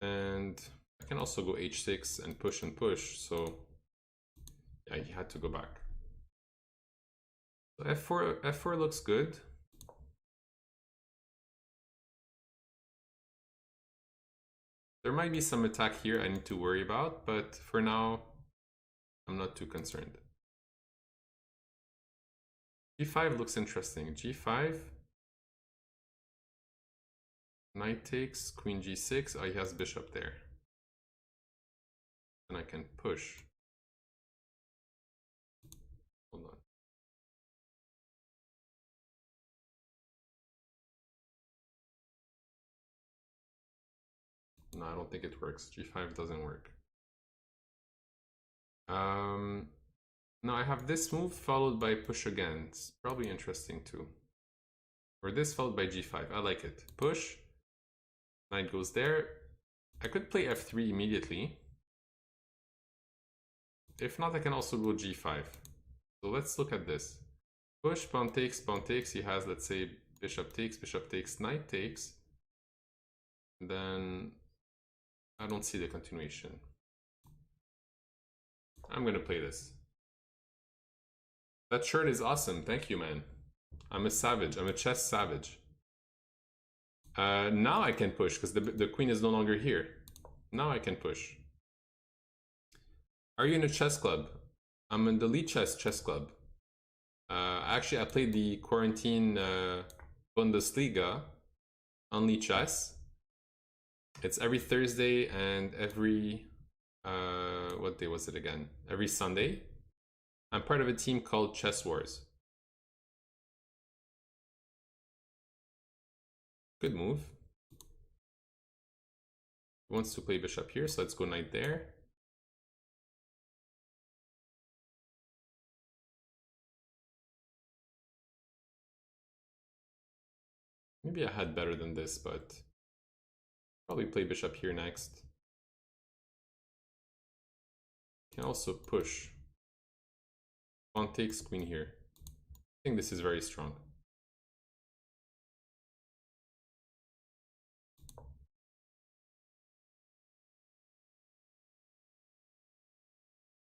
And I can also go h6 and push. So yeah, he had to go back. So f4 looks good. There might be some attack here I need to worry about, but for now, I'm not too concerned. g5 looks interesting. g5. Knight takes, queen g6. Oh, he has bishop there. And I can push. Hold on. No, I don't think it works. g5 doesn't work. Now I have this move followed by push again. It's probably interesting too. Or this followed by g5. I like it. Push. Knight goes there. I could play f3 immediately. If not, I can also go g5. So let's look at this. Push, pawn takes, pawn takes. He has, let's say, bishop takes, knight takes. And then I don't see the continuation. I'm gonna play this. That shirt is awesome. Thank you, man. I'm a savage. I'm a chess savage. Now I can push because the queen is no longer here. Now I can push. Are you in a chess club? I'm in the Lichess chess club. Actually, I played the quarantine Bundesliga on Lichess. It's every Thursday and every What day was it again? Every Sunday. I'm part of a team called Chess Wars. Good move. He wants to play bishop here, so let's go knight there. Maybe I had better than this, but probably play bishop here next. Can also push. Pawn takes, queen here. I think this is very strong.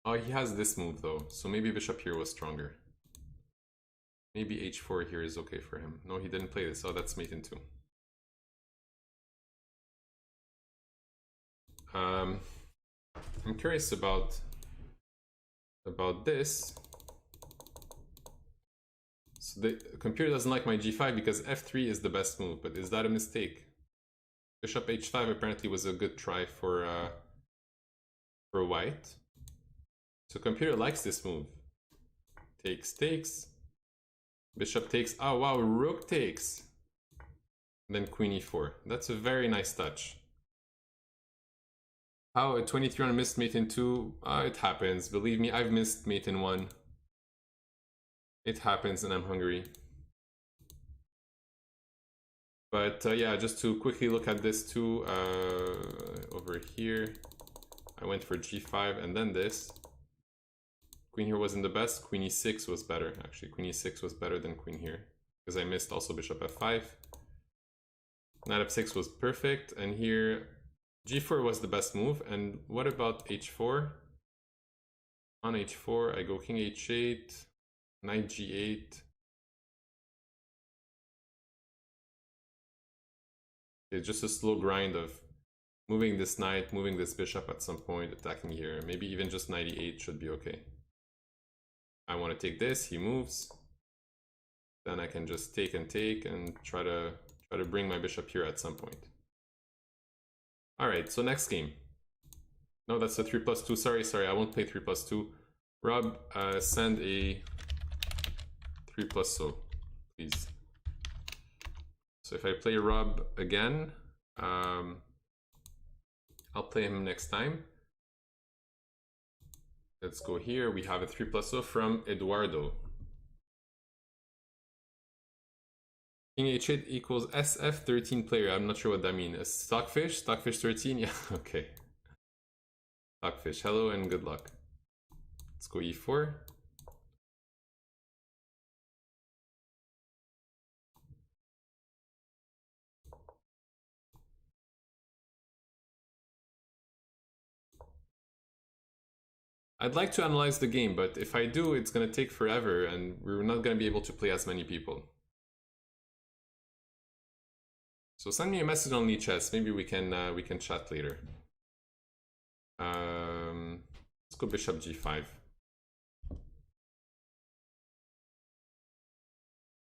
Oh, he has this move though, so maybe bishop here was stronger. Maybe h4 here is okay for him. No, he didn't play this. Oh, that's mate in 2. I'm curious about this. So the computer doesn't like my g5 because f3 is the best move, but is that a mistake? Bishop h5 apparently was a good try for white. So computer likes this move. Takes, takes. Bishop takes. Oh wow, rook takes. Then queen e4. That's a very nice touch. How a 23 on a missed mate in 2? It happens. Believe me, I've missed mate in 1. It happens and I'm hungry. But yeah, just to quickly look at this too, over here, I went for g5 and then this. Queen here wasn't the best, queen e6 was better. Actually, queen e6 was better than queen here, because I missed also bishop f5. Knight f6 was perfect, and here g4 was the best move. And what about h4? On h4, I go king h8, knight g8. It's just a slow grind of moving this knight, moving this bishop at some point, attacking here. Maybe even just knight e8 should be okay. I want to take this, he moves. Then I can just take and try to bring my bishop here at some point. Alright, so next game. No, that's a 3+2. Sorry, I won't play 3+2. Rob, send a 3+0, please. So if I play Rob again, I'll play him next time. Let's go here. We have a 3+0 from Eduardo. King h8 equals SF13 player. I'm not sure what that means. Stockfish? Stockfish 13? Yeah, okay. Stockfish, hello and good luck. Let's go e4. I'd like to analyze the game, but if I do, it's going to take forever and we're not going to be able to play as many people. So send me a message on Lichess. Maybe we can chat later. Let's go bishop g5.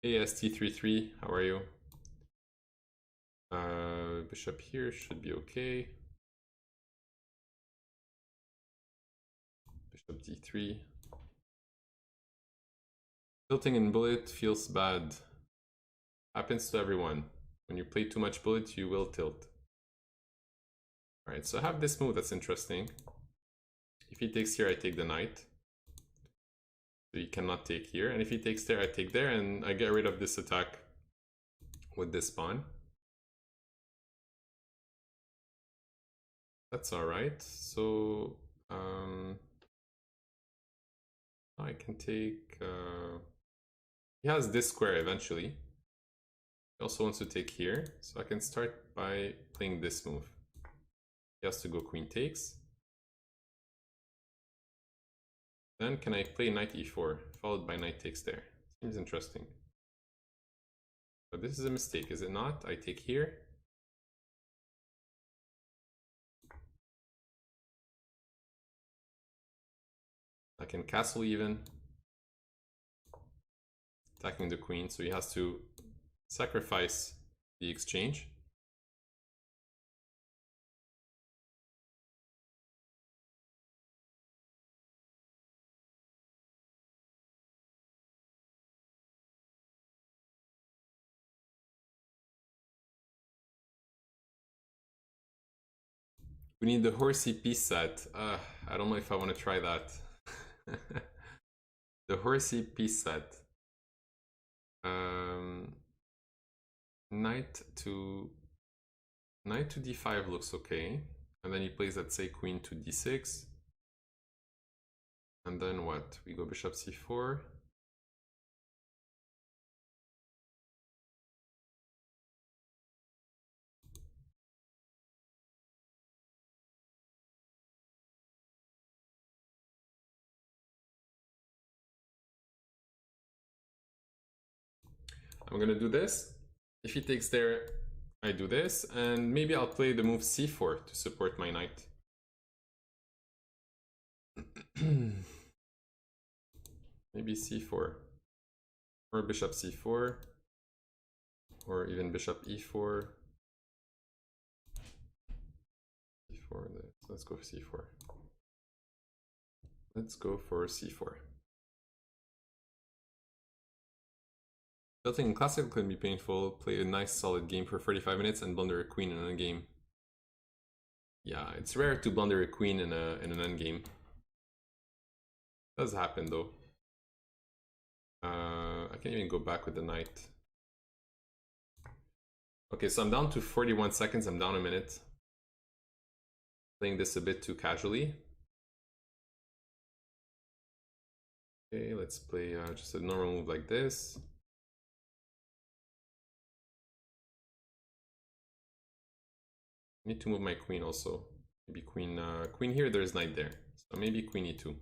AST33, how are you? Bishop here should be okay. Bishop d3. Tilting in bullet feels bad. Happens to everyone. When you play too much bullet, you will tilt. Alright, so I have this move that's interesting. If he takes here, I take the knight. So he cannot take here. And if he takes there, I take there, and I get rid of this attack with this pawn. That's alright. So I can take... he has this square eventually. He also wants to take here, so I can start by playing this move. He has to go queen takes. Then can I play knight e4, followed by knight takes there? Seems interesting. But this is a mistake, is it not? I take here. I can castle even. Attacking the queen, so he has to sacrifice the exchange. We need the horsey piece set. I don't know if I want to try that. The horsey piece set. Knight to d5 looks okay. And then he plays, let's say, queen to d6. And then what? We go bishop c4. I'm gonna do this. If he takes there, I do this, and maybe I'll play the move c4 to support my knight. Maybe c4, or bishop c4, or even bishop e4. c4, let's go for c4. Let's go for c4. Building in classical can be painful. Play a nice solid game for 45 minutes and blunder a queen in an endgame. Yeah, it's rare to blunder a queen in an endgame. Does happen though. I can't even go back with the knight. Okay, so I'm down to 41 seconds. I'm down a minute. Playing this a bit too casually. Okay, let's play just a normal move like this. I need to move my queen also. Maybe queen here, there's knight there. So maybe queen e2.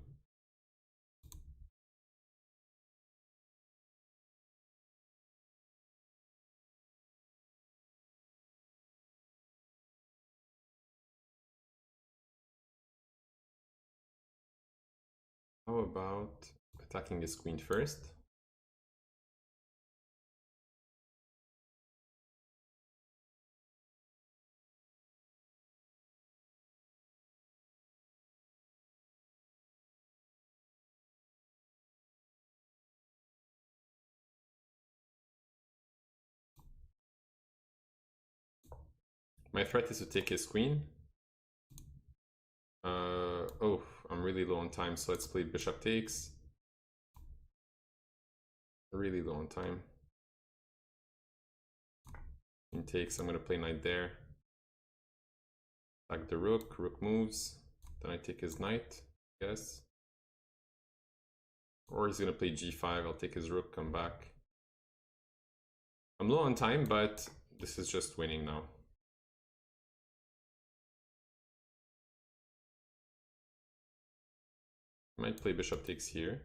How about attacking his queen first? My threat is to take his queen. Oh, I'm really low on time, so let's play bishop takes. Really low on time. Queen takes, I'm gonna play knight there. Attack the rook, rook moves. Then I take his knight, I guess. Or he's gonna play g5, I'll take his rook, come back. I'm low on time, but this is just winning now. Might play bishop takes here.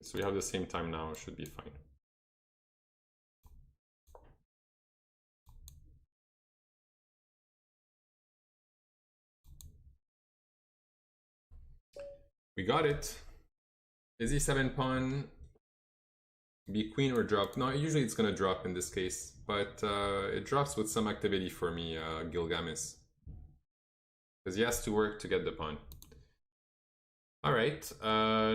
So we have the same time now, it should be fine. We got it. Is e7 pawn be queen or drop? No, usually it's gonna drop in this case, but it drops with some activity for me, Gilgamesh. Because he has to work to get the pawn. All right,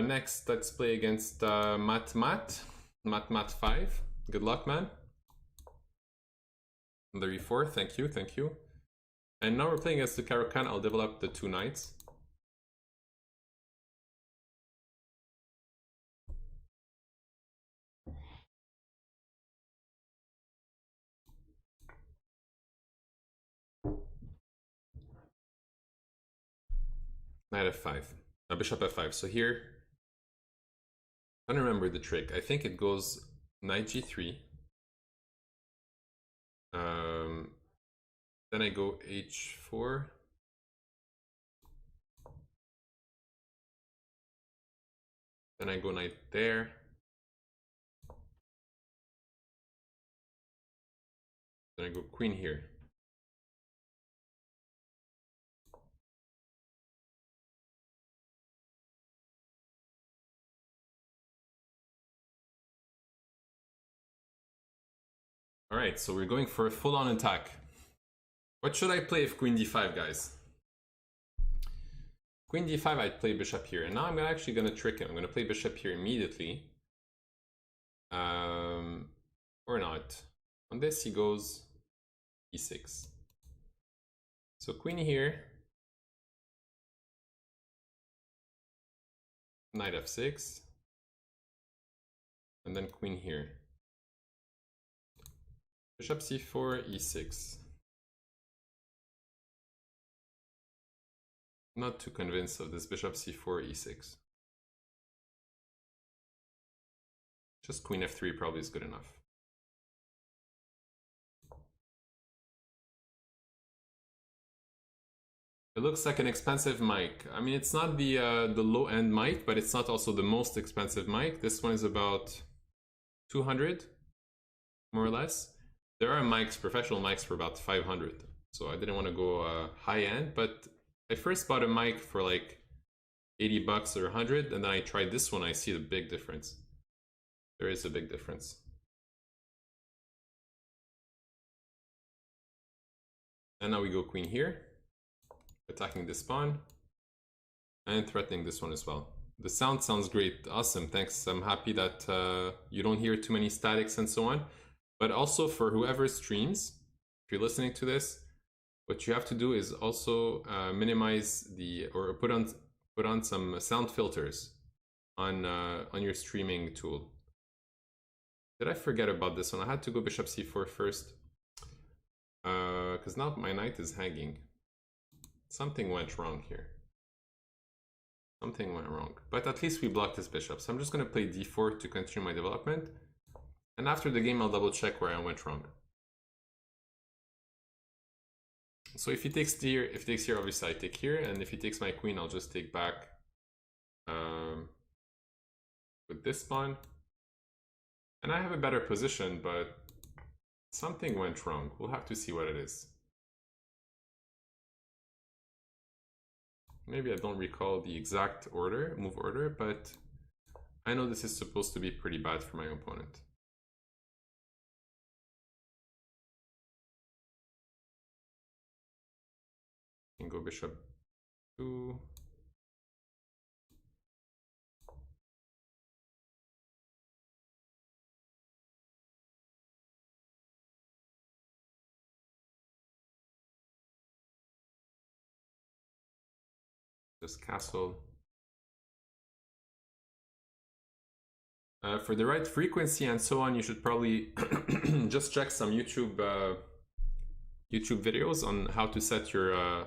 next let's play against Mat 5. Good luck, man. On the e4, thank you, thank you. And now we're playing against the Caro-Kann. I'll develop the two knights. Knight f5, bishop f5. So here, I don't remember the trick. I think it goes knight g3. Then I go h4. Then I go knight there. Then I go queen here. Alright, so we're going for a full-on attack. What should I play if queen d5, guys? Queen d5, I'd play bishop here. And now I'm actually going to trick him. I'm going to play bishop here immediately. Or not. On this, he goes e6. So queen here. Knight f6. And then queen here. Bishop c4, e6. Not too convinced of this bishop c4, e6. Just queen f3 probably is good enough. It looks like an expensive mic. I mean, it's not the low-end mic, but it's not also the most expensive mic. This one is about 200, more or less. There are mics, professional mics, for about 500. So I didn't want to go high-end, but I first bought a mic for like 80 bucks or 100, and then I tried this one. I see the big difference. There is a big difference. And now we go queen here, attacking this pawn, and threatening this one as well. The sound sounds great. Awesome, thanks. I'm happy that you don't hear too many statics and so on. But also for whoever streams, if you're listening to this, what you have to do is also minimize or put on some sound filters on your streaming tool. Did I forget about this one? I had to go bishop c4 first, because now my knight is hanging. Something went wrong here. Something went wrong. But at least we blocked this bishop. So I'm just going to play d4 to continue my development. And after the game, I'll double check where I went wrong. So if he takes here, obviously I take here. And if he takes my queen, I'll just take back with this pawn. And I have a better position, but something went wrong. We'll have to see what it is. Maybe I don't recall the exact move order, but I know this is supposed to be pretty bad for my opponent. And go bishop 2. Just castle. For the right frequency and so on, you should probably just check some YouTube videos on how to set your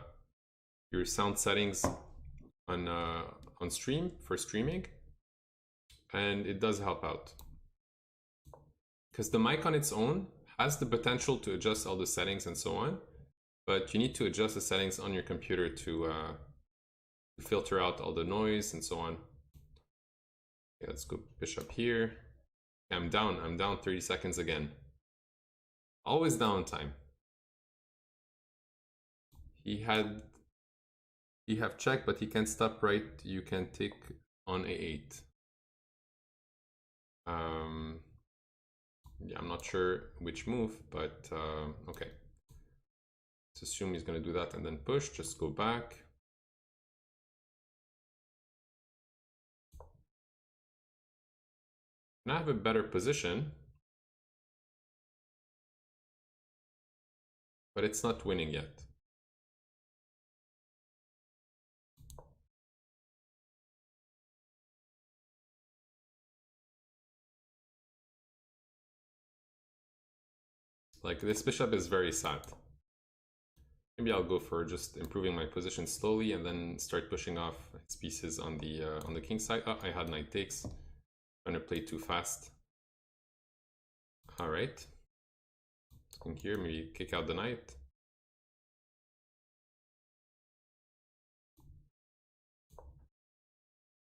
sound settings on stream for streaming, and it does help out because the mic on its own has the potential to adjust all the settings and so on, but you need to adjust the settings on your computer to filter out all the noise and so on. Okay, let's go bishop here. I'm down 30 seconds again. Always down time. He have check, but he can't stop right. You can take on a8. Yeah, I'm not sure which move, but okay. Let's assume he's gonna do that and then push. Just go back. Now I have a better position, but it's not winning yet. Like, this bishop is very sad. Maybe I'll go for just improving my position slowly and then start pushing off its pieces on the king side. Oh, I had knight takes. Trying to play too fast. All right. In here, maybe kick out the knight.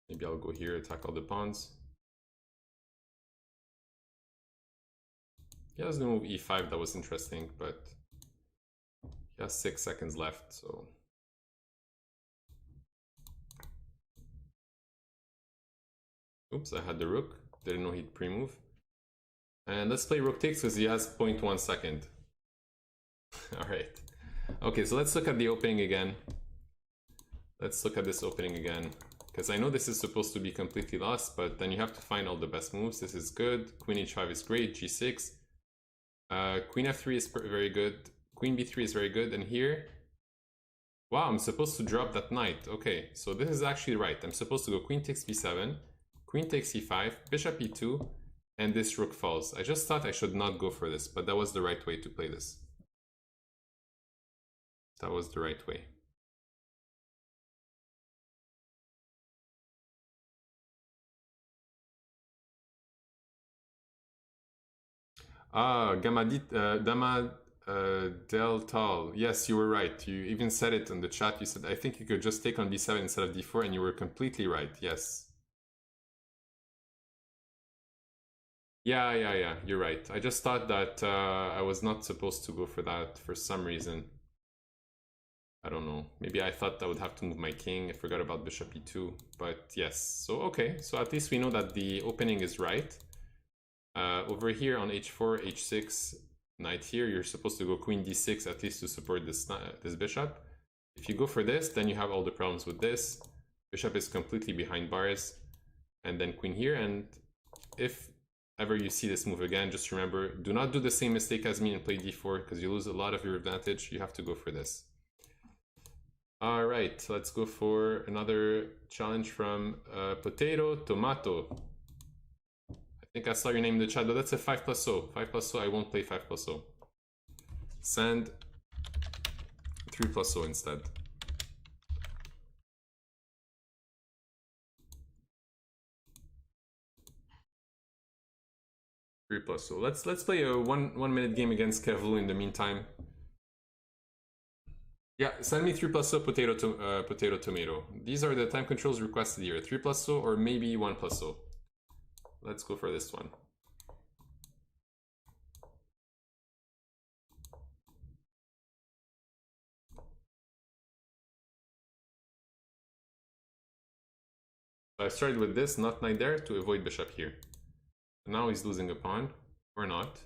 Maybe I'll go here, attack all the pawns. He has the move e5, that was interesting, but he has 6 seconds left, so. Oops, I had the rook. Didn't know he'd pre-move. And let's play rook takes because he has 0.1 second. All right. Okay, so let's look at the opening again. Let's look at this opening again. Because I know this is supposed to be completely lost, but then you have to find all the best moves. This is good. Queen h5 is great. G6. Queen f3 is very good. Queen b3 is very good. And here... Wow, I'm supposed to drop that knight. Okay, so this is actually right. I'm supposed to go queen takes b7, queen takes e5, bishop e2, and this rook falls. I just thought I should not go for this, but that was the right way to play this. That was the right way. Ah, Dama Del Tal. Yes, you were right. You even said it in the chat. You said, I think you could just take on b7 instead of d4, and you were completely right. Yes. Yeah, you're right. I just thought that I was not supposed to go for that for some reason. I don't know. Maybe I thought I would have to move my king. I forgot about bishop e2. But yes. So, okay. So at least we know that the opening is right. Over here on h4, h6, knight here, you're supposed to go queen d6 at least to support this bishop. If you go for this, then you have all the problems with this. Bishop is completely behind bars. And then queen here. And if ever you see this move again, just remember, do not do the same mistake as me and play d4 because you lose a lot of your advantage. You have to go for this. All right, let's go for another challenge from Potato Tomato. I think I saw your name in the chat, but that's a 5+0. 5+0, I won't play 5+0. Send 3+0 instead. So let's play a one minute game against Kevlu in the meantime. Yeah, send me 3+0 potato tomato. These are the time controls requested here. 3+0 or maybe 1+0. Let's go for this one. I started with this, not knight there, to avoid bishop here. Now he's losing a pawn, or not.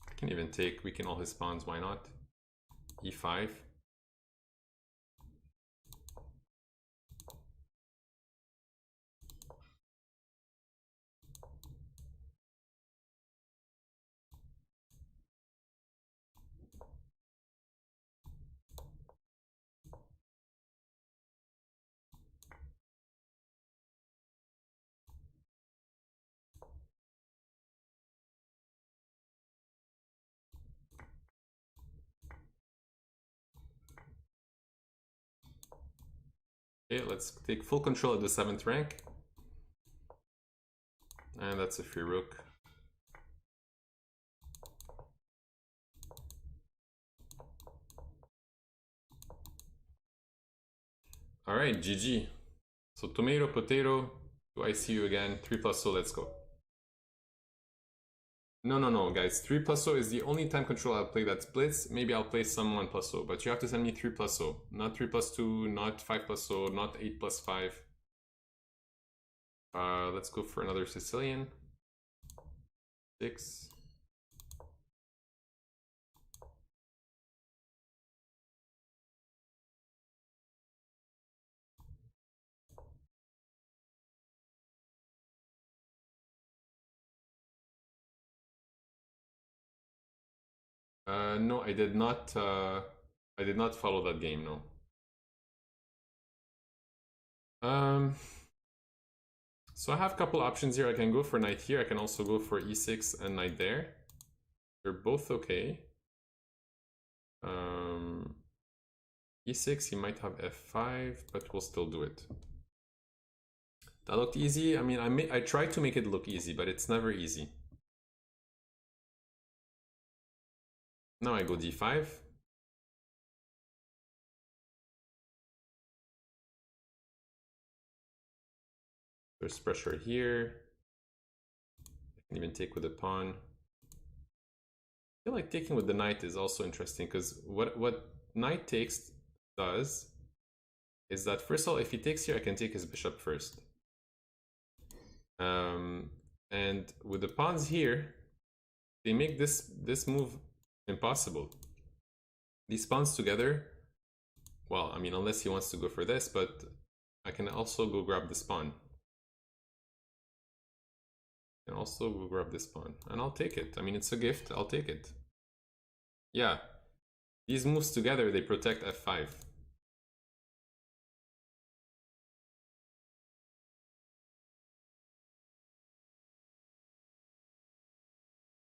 I can even take, weaken all his pawns, why not? E5. Okay, let's take full control of the 7th rank. And that's a free rook. Alright, GG. So tomato, potato, do I see you again? 3+0, let's go. No, guys. 3+0 is the only time control I'll play that splits. Maybe I'll play some 1+0, but you have to send me 3+0. Not 3+2, not 5+0, not 8+5. Let's go for another Sicilian. 6. No, I did not follow that game, no. So I have a couple options here. I can go for knight here. I can also go for e6 and knight there. They're both okay. E6, he might have f5, but we'll still do it. That looked easy. I mean, I tried to make it look easy, but it's never easy. Now I go d5. There's pressure here. I Can even take with the pawn. I feel like taking with the knight is also interesting, because what knight takes does is that, first of all, if he takes here, I can take his bishop first. And with the pawns here, they make this move impossible. These pawns together, well, I mean, unless he wants to go for this, but I can also go grab this pawn. And also go grab this pawn, and I'll take it. I mean, it's a gift, I'll take it. Yeah, these moves together, they protect f5.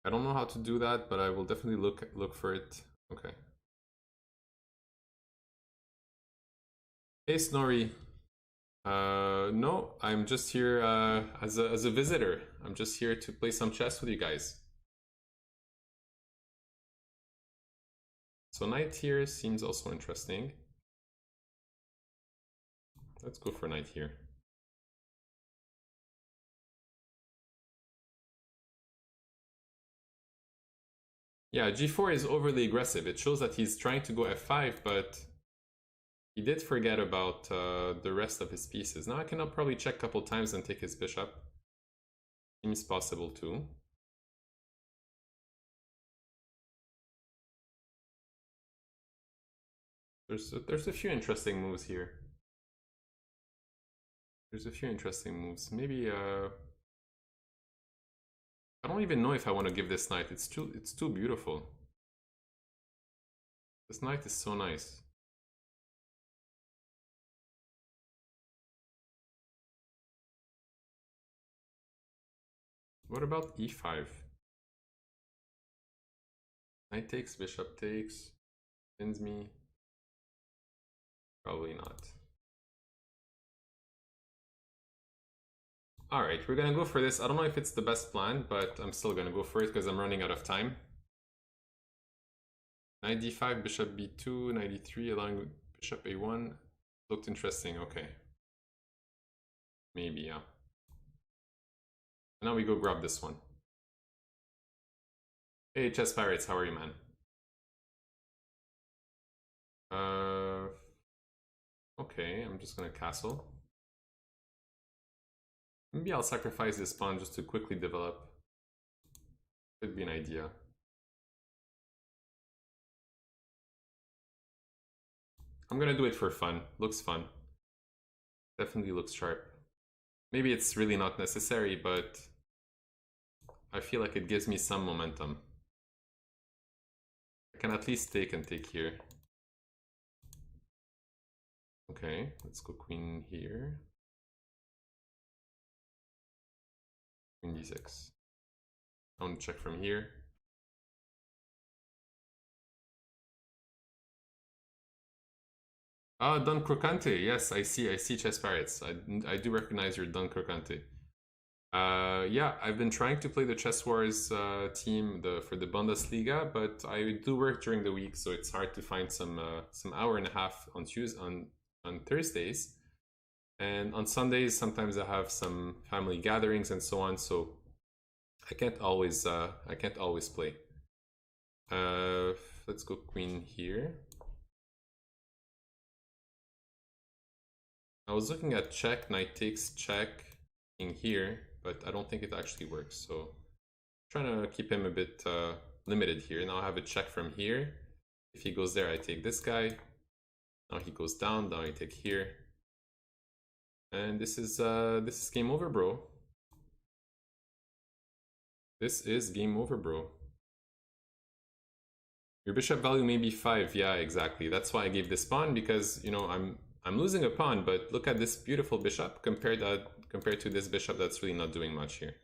I don't know how to do that, but I will definitely look for it. Okay. Hey Snorri. No, I'm just here as a visitor. I'm just here to play some chess with you guys. So knight here seems also interesting. Let's go for knight here. Yeah, g4 is overly aggressive. It shows that he's trying to go f5, but he did forget about the rest of his pieces. Now I can probably check a couple times and take his bishop. Seems possible too. There's a few interesting moves here. There's a few interesting moves. Maybe I don't even know if I want to give this knight. It's too beautiful. This knight is so nice. What about e5? Knight takes, bishop takes, pins me. Probably not. Alright, we're gonna go for this. I don't know if it's the best plan, but I'm still gonna go for it because I'm running out of time. Knight d5, bishop b2, knight e3, allowing bishop a1. Looked interesting, okay. Maybe, yeah. Now we go grab this one. Hey, Chess Pirates, how are you, man? Okay, I'm just gonna castle. Maybe I'll sacrifice this pawn just to quickly develop. Could be an idea. I'm gonna do it for fun. Looks fun. Definitely looks sharp. Maybe it's really not necessary, but I feel like it gives me some momentum. I can at least take and take here. Okay, let's go queen here. Queen d6. I want to check from here. Ah, Don Crocante. Yes, I see Chess Pirates. I do recognize your Don Crocante. Yeah, I've been trying to play the Chess Wars team for the Bundesliga, but I do work during the week, so it's hard to find some hour and a half on Thursdays, and on Sundays sometimes I have some family gatherings and so on, so I can't always play. Let's go queen here. I was looking at check, knight takes, check in here, but I don't think it actually works, so I'm trying to keep him a bit limited here. Now I have a check from here. If he goes there, I take this guy. Now he goes down, now I take here. And this is game over, bro. This is game over, bro. Your bishop value may be 5. Yeah, exactly. That's why I gave this pawn, because, you know, I'm losing a pawn, but look at this beautiful bishop compared to this bishop that's really not doing much here.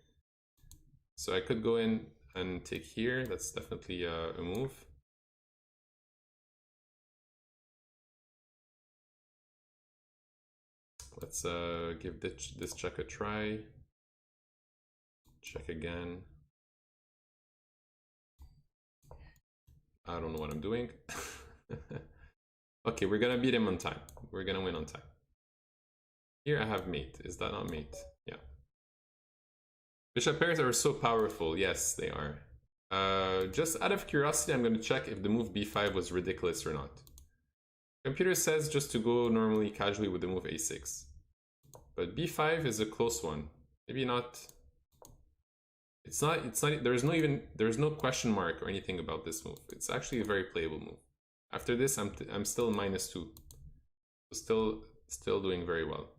So I could go in and take here. That's definitely a move. Let's give this check a try. Check again. I don't know what I'm doing. Okay, we're gonna beat him on time. We're gonna win on time. Here I have mate. Is that not mate? Yeah. Bishop pairs are so powerful. Yes, they are. Just out of curiosity, I'm going to check if the move b5 was ridiculous or not. Computer says just to go normally casually with the move a6. But b5 is a close one. Maybe not. It's not, there's no question mark or anything about this move. It's actually a very playable move. After this, I'm still -2. So still doing very well.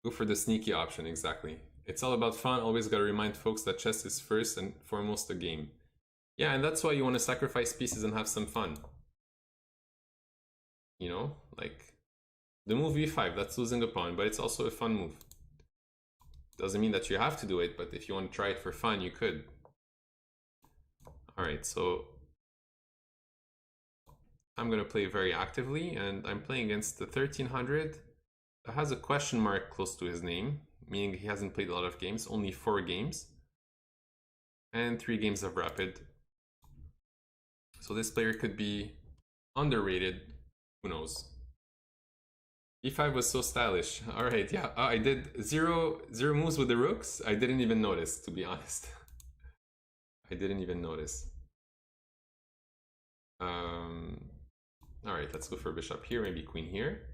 Go for the sneaky option, exactly. It's all about fun. Always gotta remind folks that chess is first and foremost a game. Yeah, and that's why you want to sacrifice pieces and have some fun. You know, like the move e5, that's losing a pawn, but it's also a fun move. Doesn't mean that you have to do it, but if you want to try it for fun, you could. Alright, so I'm going to play very actively, and I'm playing against the 1300 that has a question mark close to his name, meaning he hasn't played a lot of games, only 4 games, and 3 games of rapid. So this player could be underrated, who knows. e5 was so stylish. Alright, yeah, I did zero moves with the rooks. I didn't even notice, to be honest. I didn't even notice. Alright, let's go for bishop here, maybe queen here.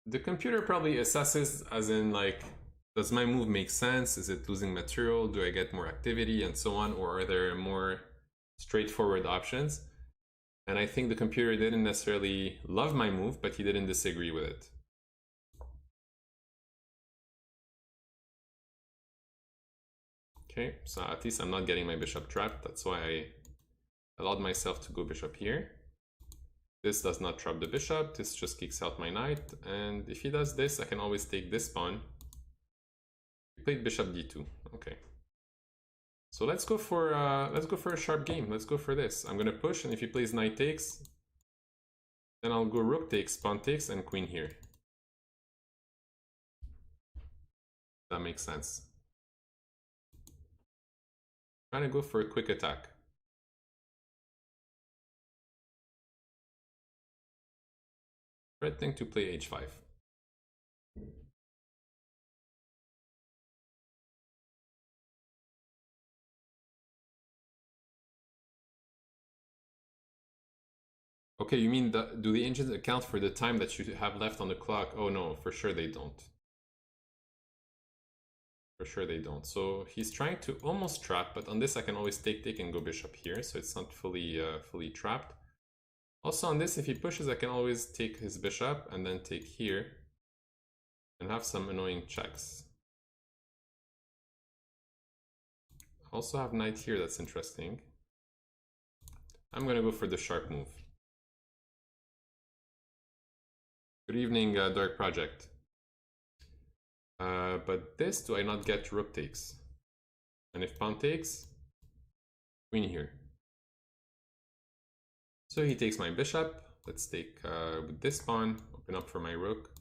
The computer probably assesses as in like, does my move make sense? Is it losing material? Do I get more activity and so on? Or are there more straightforward options? And I think the computer didn't necessarily love my move, but he didn't disagree with it. Okay, so at least I'm not getting my bishop trapped. That's why I allowed myself to go bishop here. This does not trap the bishop. This just kicks out my knight. And if he does this, I can always take this pawn. We played bishop d2. Okay. So let's go for a sharp game. Let's go for this. I'm gonna push, and if he plays knight takes, then I'll go rook takes, pawn takes, and queen here. That makes sense. Trying to go for a quick attack. Threatening to play h5. Okay, you mean do the engines account for the time that you have left on the clock? Oh no, for sure they don't. For sure they don't. So he's trying to almost trap, but on this I can always take and go bishop here, so it's not fully trapped. Also on this, if he pushes, I can always take his bishop and then take here and have some annoying checks. I also have knight here, that's interesting. I'm gonna go for the sharp move. Good evening, Dark Project. But this, do I not get rook takes? And if pawn takes, queen here. So he takes my bishop. Let's take with this pawn, open up for my rook.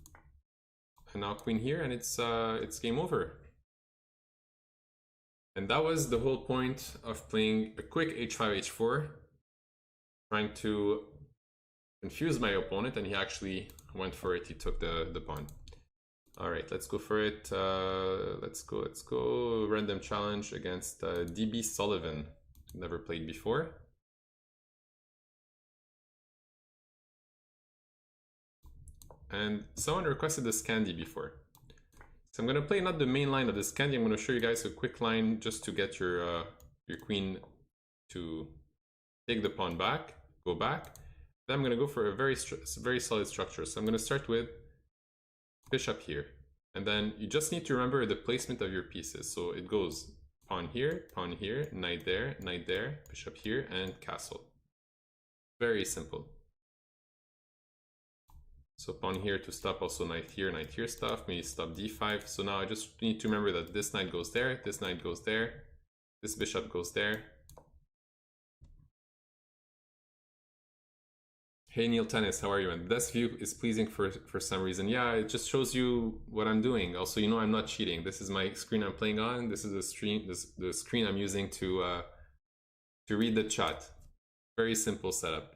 And now queen here, and it's game over. And that was the whole point of playing a quick h5, h4, trying to confuse my opponent, and he actually went for it. He took the pawn. All right, let's go for it. Let's go. Random challenge against DB Sullivan. Never played before. And someone requested the Scandi before. So I'm gonna play not the main line of the Scandi. I'm gonna show you guys a quick line just to get your queen to take the pawn back, go back. Then I'm gonna go for a very solid structure. So I'm gonna start with bishop here, and then you just need to remember the placement of your pieces. So it goes pawn here, knight there, bishop here, and castle. Very simple. So pawn here to stop, also knight here stuff, maybe stop d5. So now I just need to remember that this knight goes there, this knight goes there, this bishop goes there. Hey Neil Tennis, how are you? And this view is pleasing for some reason. Yeah, it just shows you what I'm doing. Also, you know I'm not cheating. This is my screen I'm playing on. This is the screen I'm using to read the chat. Very simple setup.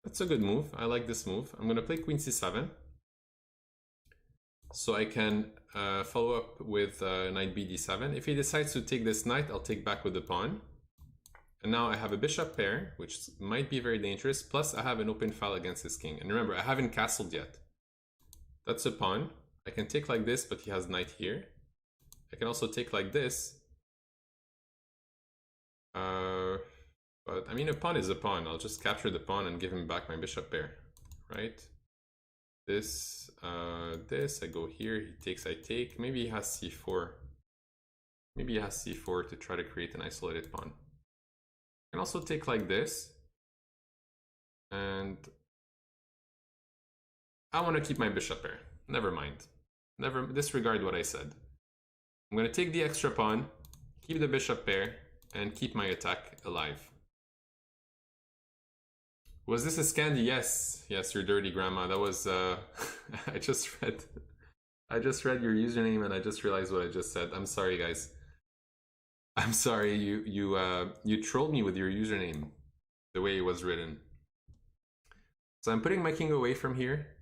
That's a good move. I like this move. I'm gonna play queen c7. So I can follow up with knight bd7. If he decides to take this knight, I'll take back with the pawn. And now I have a bishop pair, which might be very dangerous. Plus I have an open file against his king. And remember, I haven't castled yet. That's a pawn. I can take like this, but he has knight here. I can also take like this. But I mean, a pawn is a pawn. I'll just capture the pawn and give him back my bishop pair, right? This, I go here, he takes, I take. Maybe he has c4. Maybe he has c4 to try to create an isolated pawn. I can also take like this. And I want to keep my bishop pair. Never mind. Never disregard what I said. I'm going to take the extra pawn, keep the bishop pair, and keep my attack alive. Was this a Scandi? Yes. Yes, you're dirty, grandma. That was I just read your username and I just realized what I just said. I'm sorry, guys. I'm sorry, you trolled me with your username, the way it was written. So I'm putting my king away from here.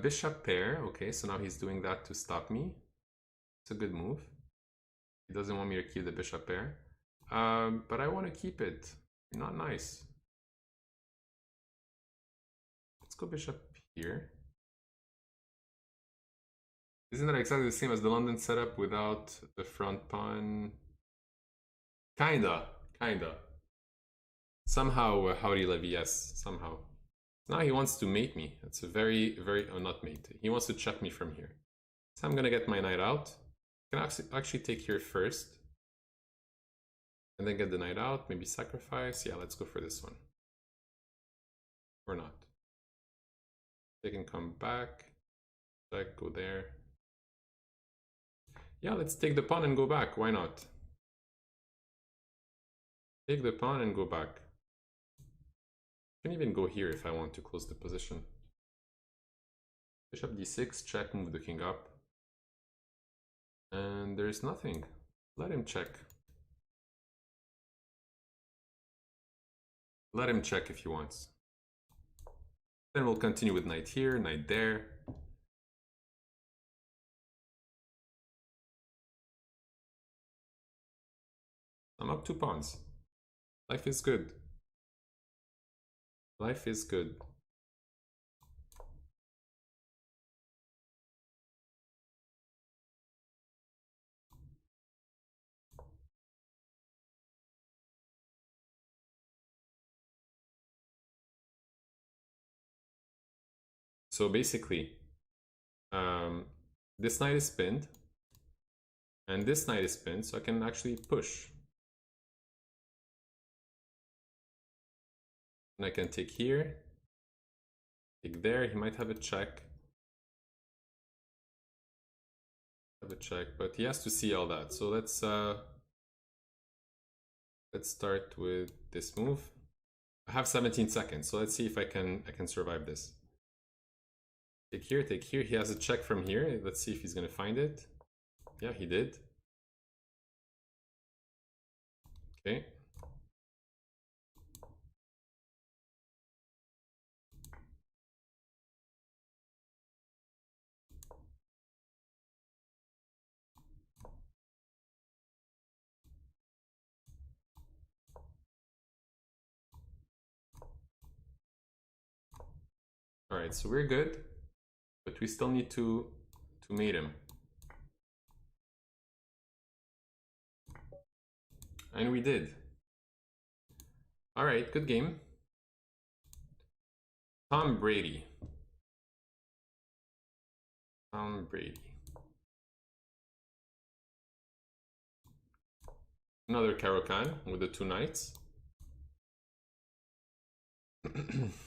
Bishop pair. Okay, so now he's doing that to stop me. It's a good move. He doesn't want me to keep the bishop pair. But I want to keep it. You're not nice. Let's go bishop here. Isn't that exactly the same as the London setup without the front pawn? Kinda. Somehow, Howdy Levy, yes, somehow. Now he wants to mate me. It's a very, oh, not mate. He wants to check me from here. So I'm gonna get my knight out. I can actually take here first. And then get the knight out, maybe sacrifice. Yeah, let's go for this one. Or not. They can come back. Check, go there. Yeah, let's take the pawn and go back. Why not? Take the pawn and go back. I can even go here if I want to close the position. Bishop d6, check, move the king up. And there's nothing. Let him check. Let him check if he wants. Then we'll continue with knight here, knight there. I'm up 2 pawns. Life is good. Life is good. So basically, this knight is pinned, and this knight is pinned, so I can actually push. And I can take here, take there. He might have a check. But he has to see all that. So let's start with this move. I have 17 seconds, so let's see if I can survive this. Take here, take here. He has a check from here. Let's see if he's gonna find it. Yeah, he did. Okay. All right, so we're good, but we still need to mate him. And we did. All right, good game. Tom Brady. Tom Brady. Another Caro-Kann with the 2 knights.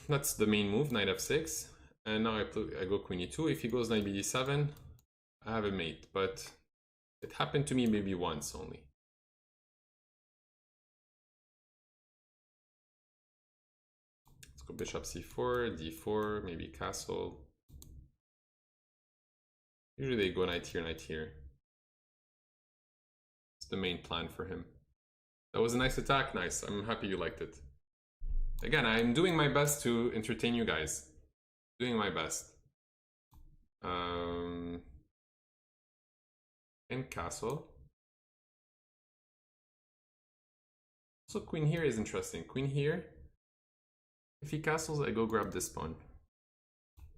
That's the main move, knight f6. And now I go queen e2. If he goes knight bd7, I have a mate, but it happened to me maybe once only. Let's go bishop c4, d4, maybe castle. Usually they go knight here, knight here. It's the main plan for him. That was a nice attack, nice. I'm happy you liked it. Again, I'm doing my best to entertain you guys. Doing my best. And castle. So queen here is interesting. Queen here. If he castles, I go grab this pawn.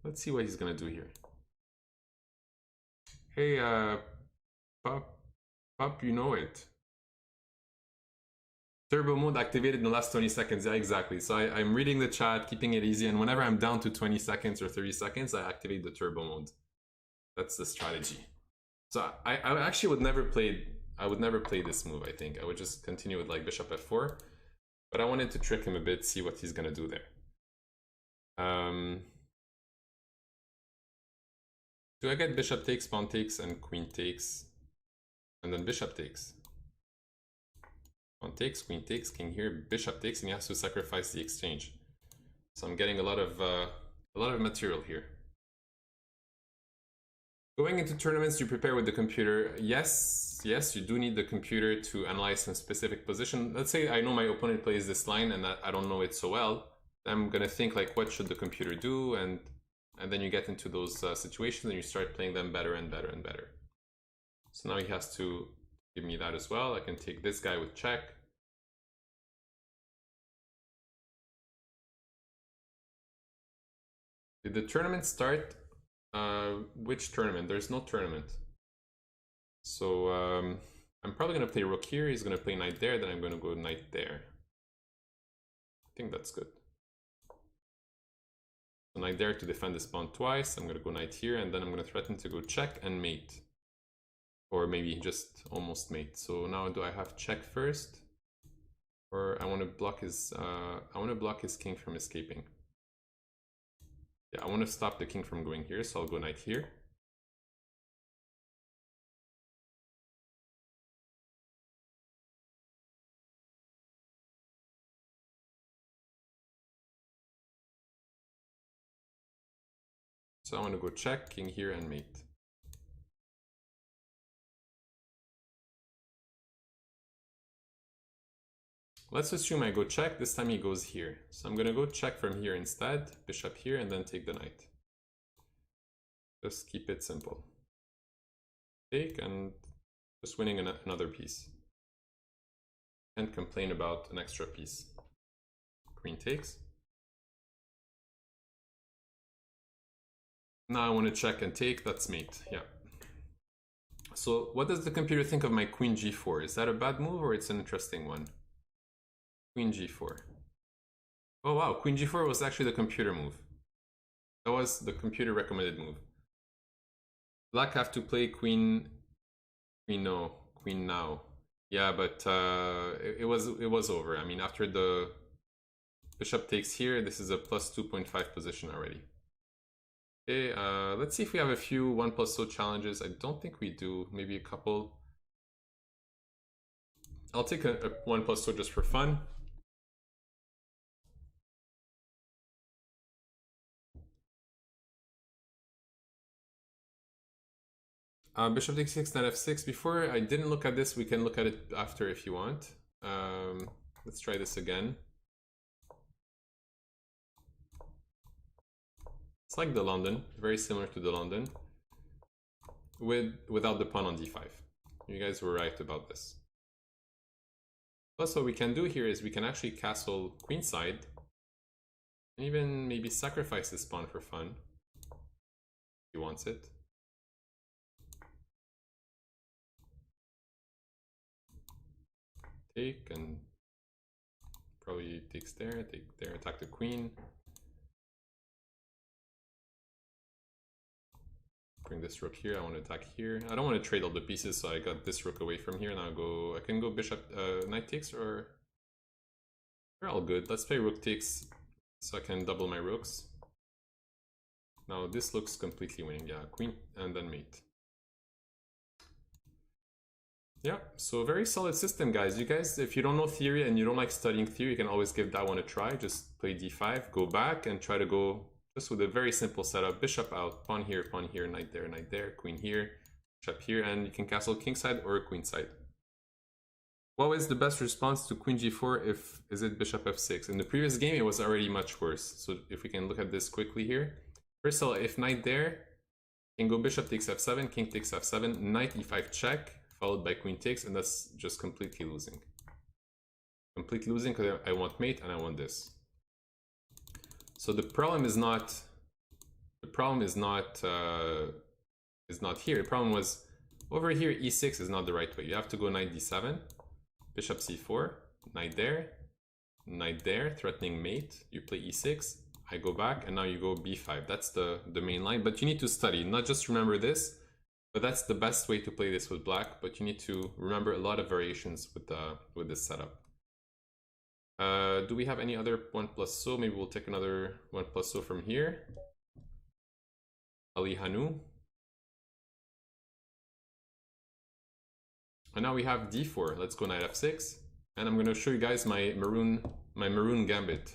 Let's see what he's gonna do here. Hey, Pop, you know it. Turbo mode activated in the last 20 seconds. Yeah, exactly. So I'm reading the chat, keeping it easy, and whenever I'm down to 20 seconds or 30 seconds, I activate the turbo mode. That's the strategy. So I actually would never play. I would never play this move. I think I would just continue with like bishop f4, but I wanted to trick him a bit, see what he's gonna do there. Do I get bishop takes, pawn takes, and queen takes, and then bishop takes? Pawn takes, queen takes, king here, bishop takes, and he has to sacrifice the exchange. So I'm getting a lot of material here. Going into tournaments, you prepare with the computer. Yes, you do need the computer to analyze some specific position. Let's say I know my opponent plays this line and I don't know it so well. I'm gonna think like, what should the computer do? And then you get into those situations and you start playing them better and better and better. So now he has to give me that as well. I can take this guy with check. Did the tournament start? Which tournament? There's no tournament. So I'm probably gonna play rook here. He's gonna play knight there. Then I'm gonna go knight there. I think that's good. So knight there to defend this pawn twice. I'm gonna go knight here, and then I'm gonna threaten to go check and mate, or maybe just almost mate. So now do I have check first, or I want to block his? I want to block his king from escaping. Yeah, I want to stop the king from going here, so I'll go knight here. So I want to go check, king here, and mate. Let's assume I go check. This time he goes here. So I'm going to go check from here instead, bishop here, and then take the knight. Just keep it simple. Take and just winning another piece. Can't complain about an extra piece. Queen takes. Now I want to check and take. That's mate. Yeah. So what does the computer think of my queen g4? Is that a bad move or it's an interesting one? Queen g4. Oh wow, queen g4 was actually the computer move. That was the computer recommended move. Black have to play queen now. Yeah, but it was over. I mean, after the bishop takes here, this is a plus 2.5 position already. Okay, let's see if we have a few 1+0 challenges. I don't think we do. Maybe a couple. I'll take a 1+0 just for fun. Bishop takes 6, knight f6. Before I didn't look at this, we can look at it after if you want. Let's try this again. It's like the London, very similar to the London, without the pawn on d5. You guys were right about this. Plus, what we can do here is we can actually castle queenside, and even maybe sacrifice this pawn for fun. If he wants it. Take and probably takes there, take there, attack the queen. Bring this rook here. I want to attack here. I don't want to trade all the pieces, so I got this rook away from here. Now I can go bishop, knight takes, or we're all good. Let's play rook takes, so I can double my rooks. Now this looks completely winning. Yeah, queen and then mate. Yeah, so very solid system, guys. You guys, if you don't know theory and you don't like studying theory, you can always give that one a try. Just play d5, go back, and try to go just with a very simple setup. Bishop out, pawn here, knight there, queen here, bishop here, and you can castle kingside or queenside. What was the best response to queen g4 if is it bishop f6? In the previous game, it was already much worse. So if we can look at this quickly here. First of all, if knight there, can go bishop takes f7, king takes f7, knight e5 check, followed by queen takes, and that's just completely losing. Completely losing because I want mate and I want this. So the problem is not here. The problem was over here. E6 is not the right way. You have to go knight d7, bishop c4, knight there, threatening mate. You play e6. I go back, and now you go b5. That's the main line. But you need to study, not just remember this. But that's the best way to play this with black. But you need to remember a lot of variations with this setup. Do we have any other 1+ so? Maybe we'll take another 1+ so from here. Ali Hanu. And now we have d4. Let's go knight f6. And I'm going to show you guys my Maroun Gambit.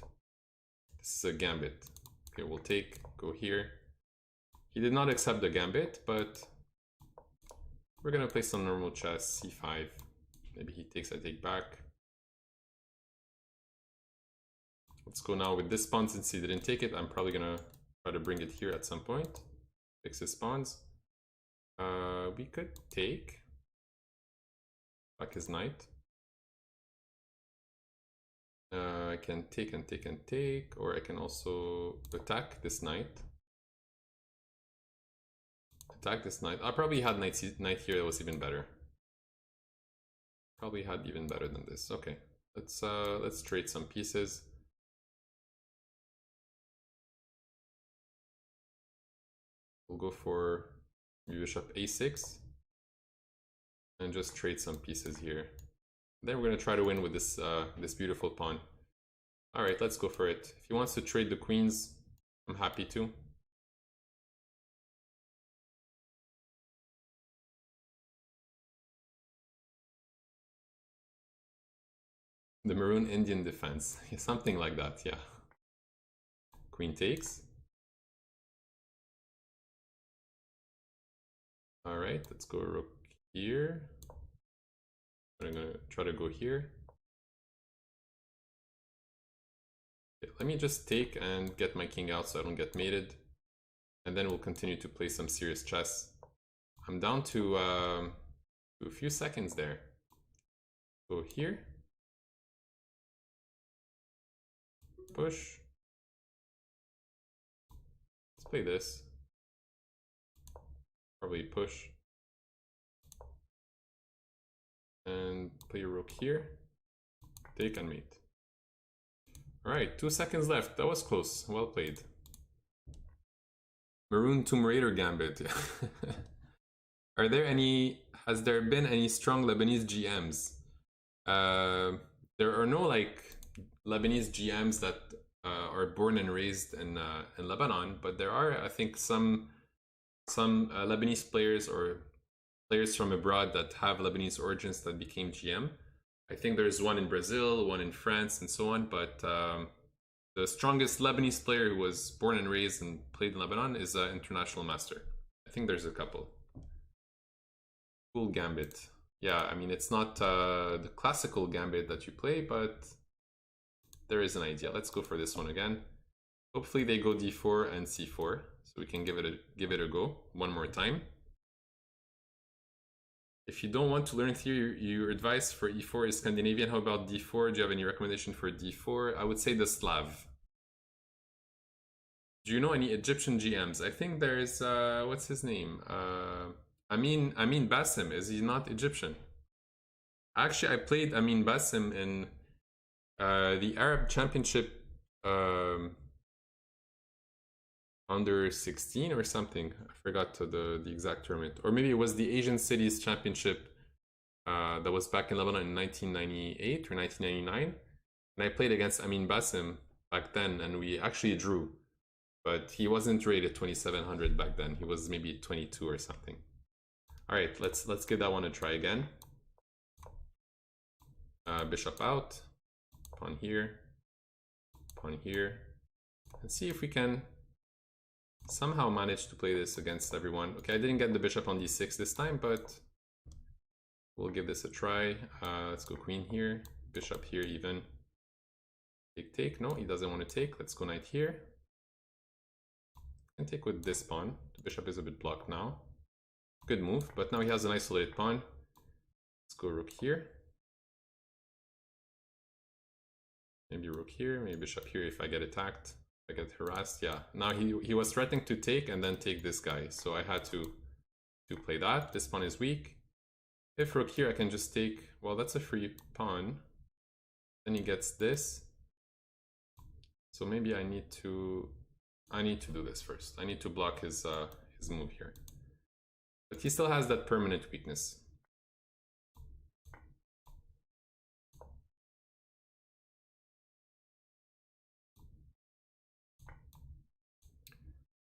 This is a gambit. Okay, we'll go here. He did not accept the gambit, but we're going to play some normal chess. c5. Maybe he takes, I take back. Let's go now with this pawn. Since he didn't take it, I'm probably going to try to bring it here at some point. Fix his pawns. We could take back his knight. I can take and take and take, or I can also attack this knight. Attack this knight. I probably had knight here that was even better. Probably had even better than this. Okay, let's trade some pieces. We'll go for bishop a6 and just trade some pieces here. Then we're going to try to win with this this beautiful pawn. All right, let's go for it. If he wants to trade the queens, I'm happy to. The Maroun Indian Defense, something like that, yeah. Queen takes. All right, let's go rook here. I'm gonna try to go here. Okay, let me just take and get my king out so I don't get mated, and then we'll continue to play some serious chess. I'm down to a few seconds there. Go here. Push. Let's play this. Probably push. And play a rook here. Take and mate. Alright, 2 seconds left. That was close. Well played. Maroun Tomb Raider Gambit. Has there been any strong Lebanese GMs? There are no Lebanese GMs that are born and raised in Lebanon, but there are, I think, some Lebanese players or players from abroad that have Lebanese origins that became GM. I think there's one in Brazil, one in France, and so on, but the strongest Lebanese player who was born and raised and played in Lebanon is an international master. I think there's a couple. Cool gambit. Yeah, I mean, it's not the classical gambit that you play, but there is an idea. Let's go for this one again. Hopefully they go d4 and c4, so we can give it a go one more time. If you don't want to learn theory, your advice for e4 is Scandinavian. How about d4? Do you have any recommendation for d4? I would say the Slav. Do you know any Egyptian GMs? I think there's what's his name? Amin Basim. Is he not Egyptian? Actually, I played Amin Basim in the Arab Championship under 16 or something. I forgot the exact tournament, or maybe it was the Asian Cities Championship that was back in Lebanon in 1998 or 1999, and I played against Amin Basim back then, and we actually drew, but he wasn't rated 2700 back then. He was maybe 22 or something. All right, let's give that one a try again. Bishop out, pawn here, and see if we can somehow manage to play this against everyone. Okay, I didn't get the bishop on d6 this time, but We'll give this a try. Let's go queen here, bishop here even. Take. No, he doesn't want to take. Let's go knight here. And take with this pawn. The bishop is a bit blocked now. Good move, but now he has an isolated pawn. Let's go rook here. Maybe rook here, maybe bishop here if I get attacked, if I get harassed. Yeah, now he was threatening to take and then take this guy, so I had to play that. This pawn is weak. If rook here, I can just take, well, that's a free pawn. Then he gets this. So maybe I need to do this first. I need to block his move here. But he still has that permanent weakness.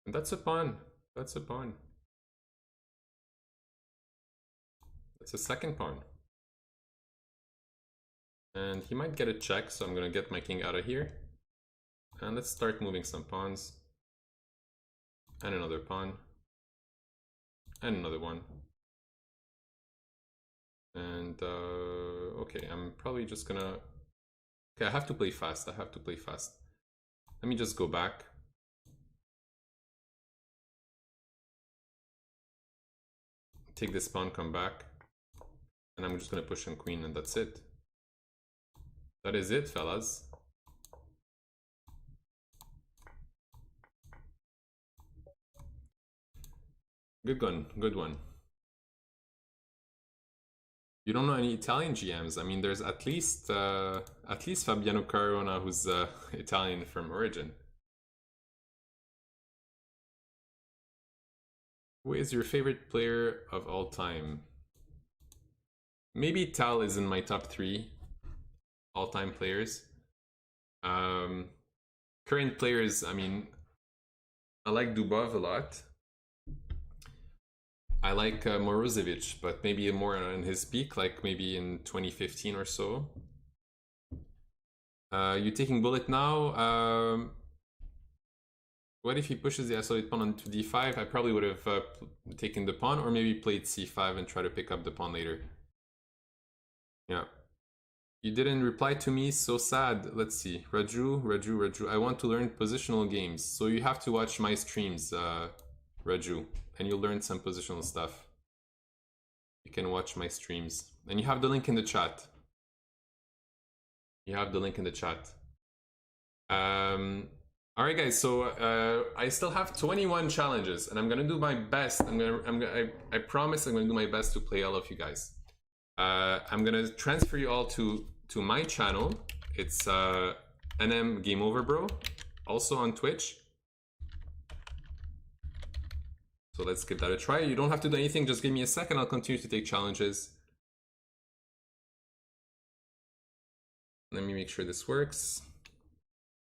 And that's a pawn. That's a pawn. That's a second pawn. And he might get a check, so I'm gonna get my king out of here. And let's start moving some pawns. And another pawn. And another one. And okay, I'm probably just gonna... Okay, I have to play fast. I have to play fast. Let me just go back. Take this pawn, come back. And I'm just gonna push on queen, and that's it. That is it, fellas. Good one, good one. You don't know any Italian GMs? I mean, there's at least Fabiano Caruana, who's Italian from origin. Who is your favorite player of all time? Maybe Tal is in my top 3 all-time players. Current players, I mean, I like Dubov a lot. I like Morozevich, but maybe more on his peak, like maybe in 2015 or so. You taking bullet now? What if he pushes the isolated pawn onto d5? I probably would have taken the pawn, or maybe played c5 and try to pick up the pawn later. Yeah. You didn't reply to me, so sad. Let's see. Raju. I want to learn positional games. So you have to watch my streams, Raju, and you'll learn some positional stuff. You can watch my streams. And you have the link in the chat. You have the link in the chat. Alright guys, so I still have 21 challenges, and I'm gonna do my best. I promise I'm gonna do my best to play all of you guys. I'm gonna transfer you all to my channel. It's NM Game Over Bro, also on Twitch. So let's give that a try. You don't have to do anything, just give me a second, I'll continue to take challenges. Let me make sure this works.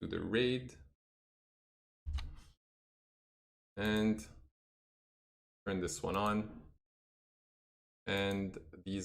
Do the raid. And turn this one on. And these